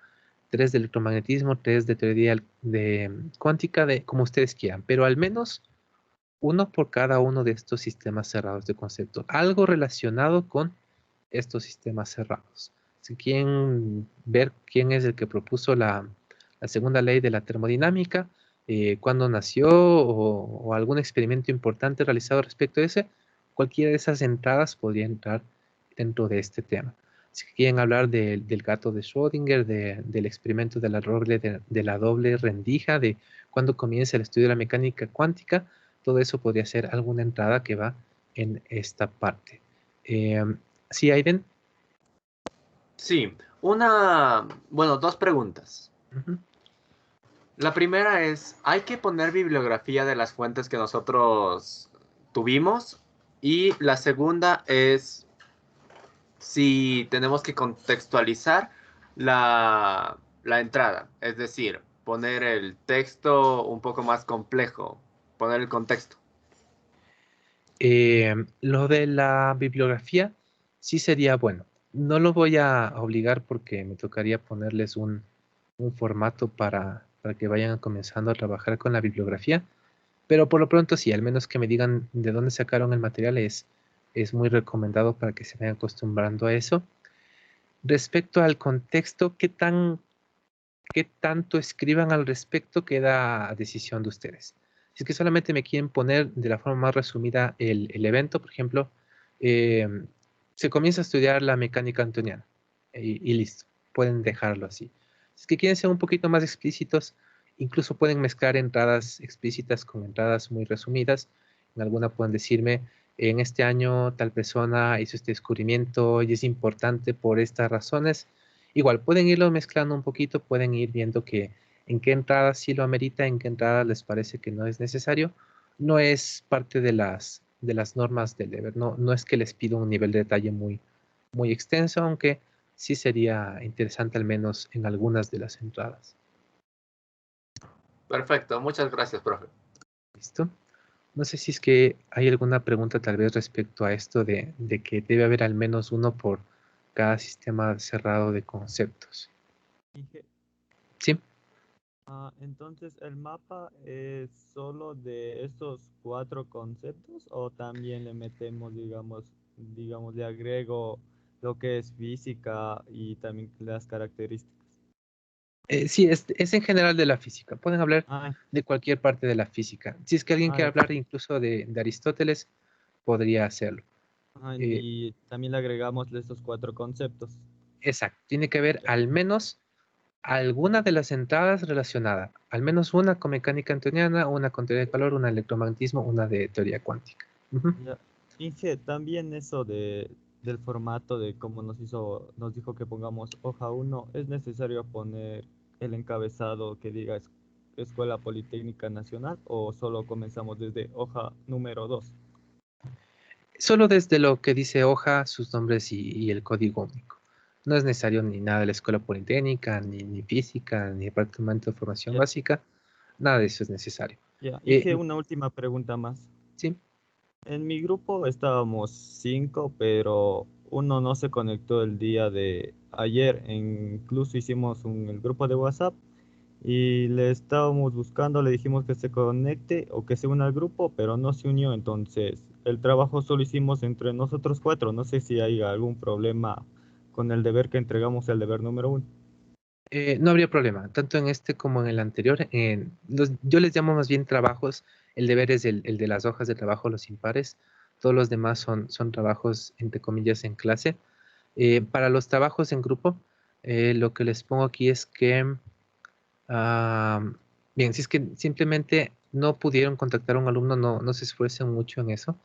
3 de electromagnetismo, 3 de teoría de cuántica, como ustedes quieran. Pero al menos uno por cada uno de estos sistemas cerrados de concepto. Algo relacionado con estos sistemas cerrados. Si quieren ver quién es el que propuso la segunda ley de la termodinámica, cuándo nació o algún experimento importante realizado respecto a ese, cualquiera de esas entradas podría entrar dentro de este tema. Si quieren hablar del gato de Schrödinger, del experimento de la doble rendija, de cuándo comienza el estudio de la mecánica cuántica, todo eso podría ser alguna entrada que va en esta parte. ¿Sí, Aiden? Sí, bueno, dos preguntas. La primera es, ¿hay que poner bibliografía de las fuentes que nosotros tuvimos? Y la segunda es si tenemos que contextualizar la entrada, es decir, poner el texto un poco más complejo, poner el contexto. Lo de la bibliografía sí sería bueno. No lo voy a obligar porque me tocaría ponerles un formato para que vayan comenzando a trabajar con la bibliografía, pero por lo pronto sí, al menos que me digan de dónde sacaron el material es muy recomendado para que se vayan acostumbrando a eso. Respecto al contexto, ¿qué tanto escriban al respecto queda a decisión de ustedes? Si es que solamente me quieren poner de la forma más resumida el evento, por ejemplo, se comienza a estudiar la mecánica newtoniana y listo, pueden dejarlo así. Si es que quieren ser un poquito más explícitos, incluso pueden mezclar entradas explícitas con entradas muy resumidas. En alguna pueden decirme, en este año tal persona hizo este descubrimiento y es importante por estas razones. Igual, pueden irlo mezclando un poquito, pueden ir viendo que en qué entrada sí lo amerita, en qué entrada les parece que no es necesario. No es parte de las normas del deber, no es que les pido un nivel de detalle muy extenso, aunque sí sería interesante al menos en algunas de las entradas. Perfecto, muchas gracias, profe. ¿Listo? No sé si es que hay alguna pregunta tal vez respecto a esto de que debe haber al menos uno por cada sistema cerrado de conceptos. Sí. Entonces, ¿el mapa es solo de estos 4 conceptos o también le metemos, digamos, le agrego lo que es física y también las características? Sí, es en general de la física. Pueden hablar de cualquier parte de la física. Si es que alguien quiere hablar incluso de Aristóteles, podría hacerlo. Y también le agregamos estos 4 conceptos. Exacto. Tiene que haber al menos alguna de las entradas relacionada. Al menos una con mecánica newtoniana, una con teoría de calor, una de electromagnetismo, una de teoría cuántica. Ya. Inge, también eso del formato de cómo nos dijo que pongamos hoja 1, ¿es necesario poner el encabezado que diga Escuela Politécnica Nacional o solo comenzamos desde hoja número 2? Solo desde lo que dice hoja, sus nombres y el código único. No es necesario ni nada de la escuela politécnica, ni física, ni departamento de formación básica. Nada de eso es necesario. Ya, Inge, una última pregunta más. Sí. En mi grupo estábamos 5, pero uno no se conectó el día de ayer. Incluso hicimos el grupo de WhatsApp y le estábamos buscando, le dijimos que se conecte o que se una al grupo, pero no se unió. Entonces, el trabajo solo hicimos entre nosotros 4. No sé si hay algún problema con el deber que entregamos, el deber número 1. No habría problema, tanto en este como en el anterior. Yo les llamo más bien trabajos. El deber es el de las hojas de trabajo, los impares. Todos los demás son trabajos, entre comillas, en clase. Para los trabajos en grupo, lo que les pongo aquí es que, bien, si es que simplemente no pudieron contactar a un alumno, no se esfuercen mucho en eso.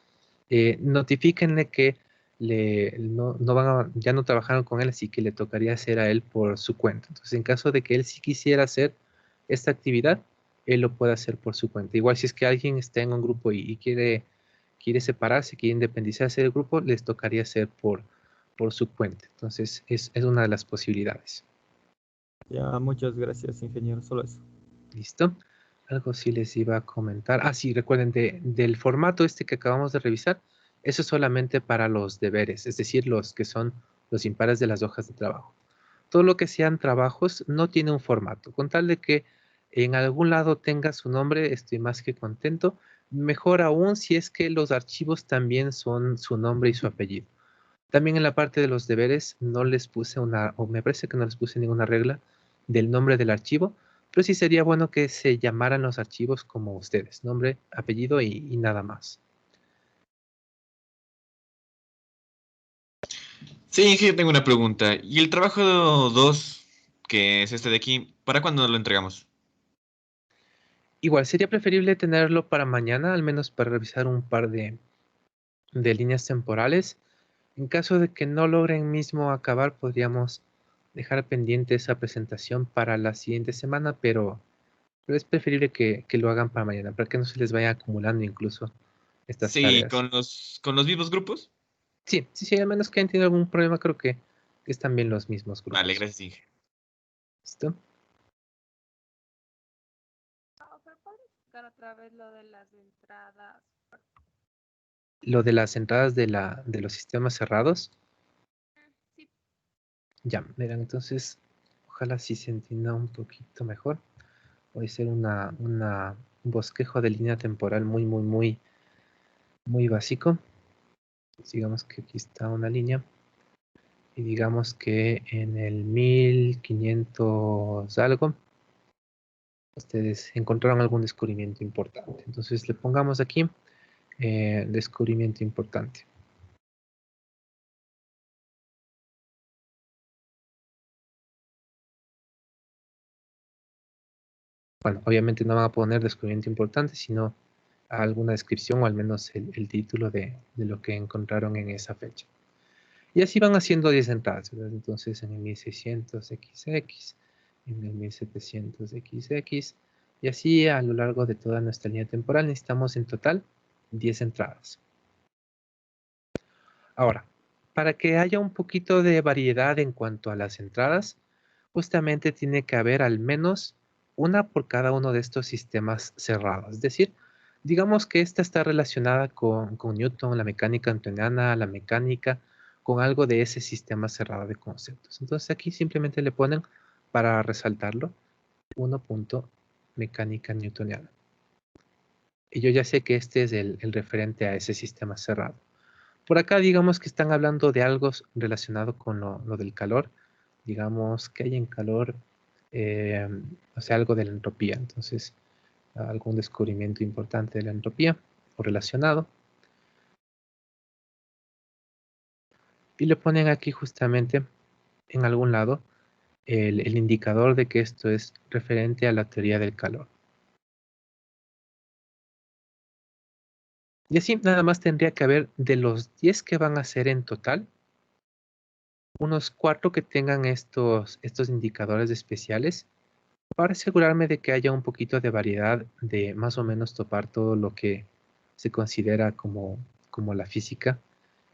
Notifíquenle que ya no trabajaron con él, así que le tocaría hacer a él por su cuenta. Entonces, en caso de que él sí quisiera hacer esta actividad, él lo puede hacer por su cuenta. Igual si es que alguien está en un grupo y quiere separarse, quiere independizarse del grupo, les tocaría hacer por su cuenta. Entonces, es una de las posibilidades. Ya, muchas gracias, ingeniero. Solo eso. ¿Listo? Algo sí les iba a comentar. Sí, recuerden, del formato este que acabamos de revisar, eso es solamente para los deberes, es decir, los que son los impares de las hojas de trabajo. Todo lo que sean trabajos no tiene un formato. Con tal de que en algún lado tenga su nombre, estoy más que contento. Mejor aún si es que los archivos también son su nombre y su apellido. También en la parte de los deberes no les puse o me parece que no les puse ninguna regla del nombre del archivo, pero sí sería bueno que se llamaran los archivos como ustedes, nombre, apellido y nada más. Sí, Inge, yo tengo una pregunta. ¿Y el trabajo 2, que es este de aquí, para cuándo lo entregamos? Igual sería preferible tenerlo para mañana, al menos para revisar un par de líneas temporales. En caso de que no logren mismo acabar, podríamos dejar pendiente esa presentación para la siguiente semana, pero es preferible que lo hagan para mañana, para que no se les vaya acumulando incluso estas Sí, tareas. con los mismos grupos. Sí, al menos que hayan tenido algún problema, creo que están bien los mismos grupos. Vale, gracias, Inge. ¿Listo? Pero ¿puedes explicar otra vez lo de las entradas? Lo de las entradas de los sistemas cerrados. Sí. Ya, verán, entonces, ojalá sí se entienda un poquito mejor. Voy a hacer un bosquejo de línea temporal muy básico. Digamos que aquí está una línea. Y digamos que en el 1500 algo, ustedes encontraron algún descubrimiento importante. Entonces le pongamos aquí descubrimiento importante. Bueno, obviamente no van a poner descubrimiento importante, sino alguna descripción o al menos el título de lo que encontraron en esa fecha. Y así van haciendo 10 entradas, ¿verdad? Entonces en el 1600XX, en el 1700XX, y así a lo largo de toda nuestra línea temporal necesitamos en total 10 entradas. Ahora, para que haya un poquito de variedad en cuanto a las entradas, justamente tiene que haber al menos una por cada uno de estos sistemas cerrados. Es decir, digamos que esta está relacionada con Newton, la mecánica newtoniana, la mecánica, con algo de ese sistema cerrado de conceptos. Entonces aquí simplemente le ponen, para resaltarlo, 1. Mecánica newtoniana. Y yo ya sé que este es el referente a ese sistema cerrado. Por acá digamos que están hablando de algo relacionado con lo del calor. Digamos que hay en calor, o sea, algo de la entropía. Entonces, algún descubrimiento importante de la entropía o relacionado. Y le ponen aquí justamente en algún lado el indicador de que esto es referente a la teoría del calor. Y así nada más tendría que haber de los 10 que van a ser en total, unos 4 que tengan estos indicadores especiales para asegurarme de que haya un poquito de variedad, de más o menos topar todo lo que se considera como la física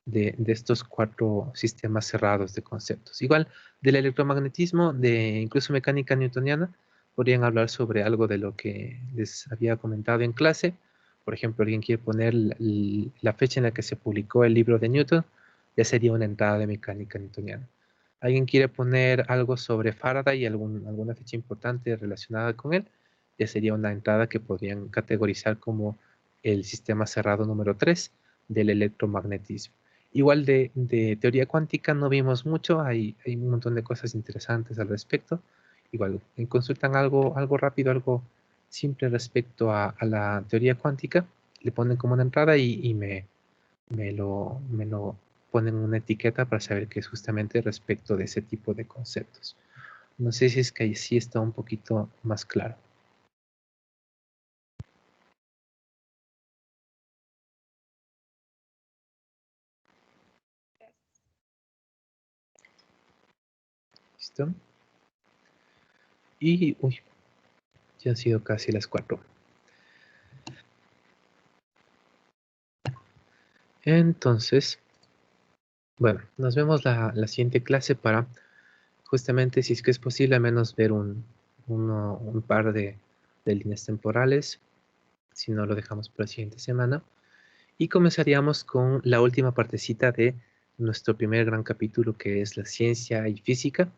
de estos 4 sistemas cerrados de conceptos. Igual del electromagnetismo, de incluso mecánica newtoniana, podrían hablar sobre algo de lo que les había comentado en clase. Por ejemplo, alguien quiere poner la fecha en la que se publicó el libro de Newton, ya sería una entrada de mecánica newtoniana. Alguien quiere poner algo sobre Faraday y alguna fecha importante relacionada con él, ya sería una entrada que podrían categorizar como el sistema cerrado número 3 del electromagnetismo. Igual de teoría cuántica no vimos mucho, hay un montón de cosas interesantes al respecto. Igual consultan algo rápido, algo simple respecto a la teoría cuántica, le ponen como una entrada y me lo ponen una etiqueta para saber que es justamente respecto de ese tipo de conceptos. No sé si es que ahí sí está un poquito más claro. ¿Listo? Y, uy, ya han sido casi las 4. Entonces, bueno, nos vemos la siguiente clase para justamente, si es que es posible, al menos ver un par de líneas temporales. Si no, lo dejamos para la siguiente semana. Y comenzaríamos con la última partecita de nuestro primer gran capítulo, que es la ciencia y física.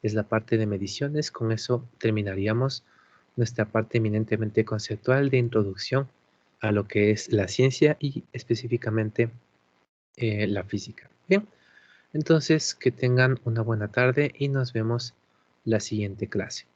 Es la parte de mediciones. Con eso terminaríamos nuestra parte eminentemente conceptual de introducción a lo que es la ciencia y específicamente la física. Bien, Entonces, que tengan una buena tarde y nos vemos la siguiente clase.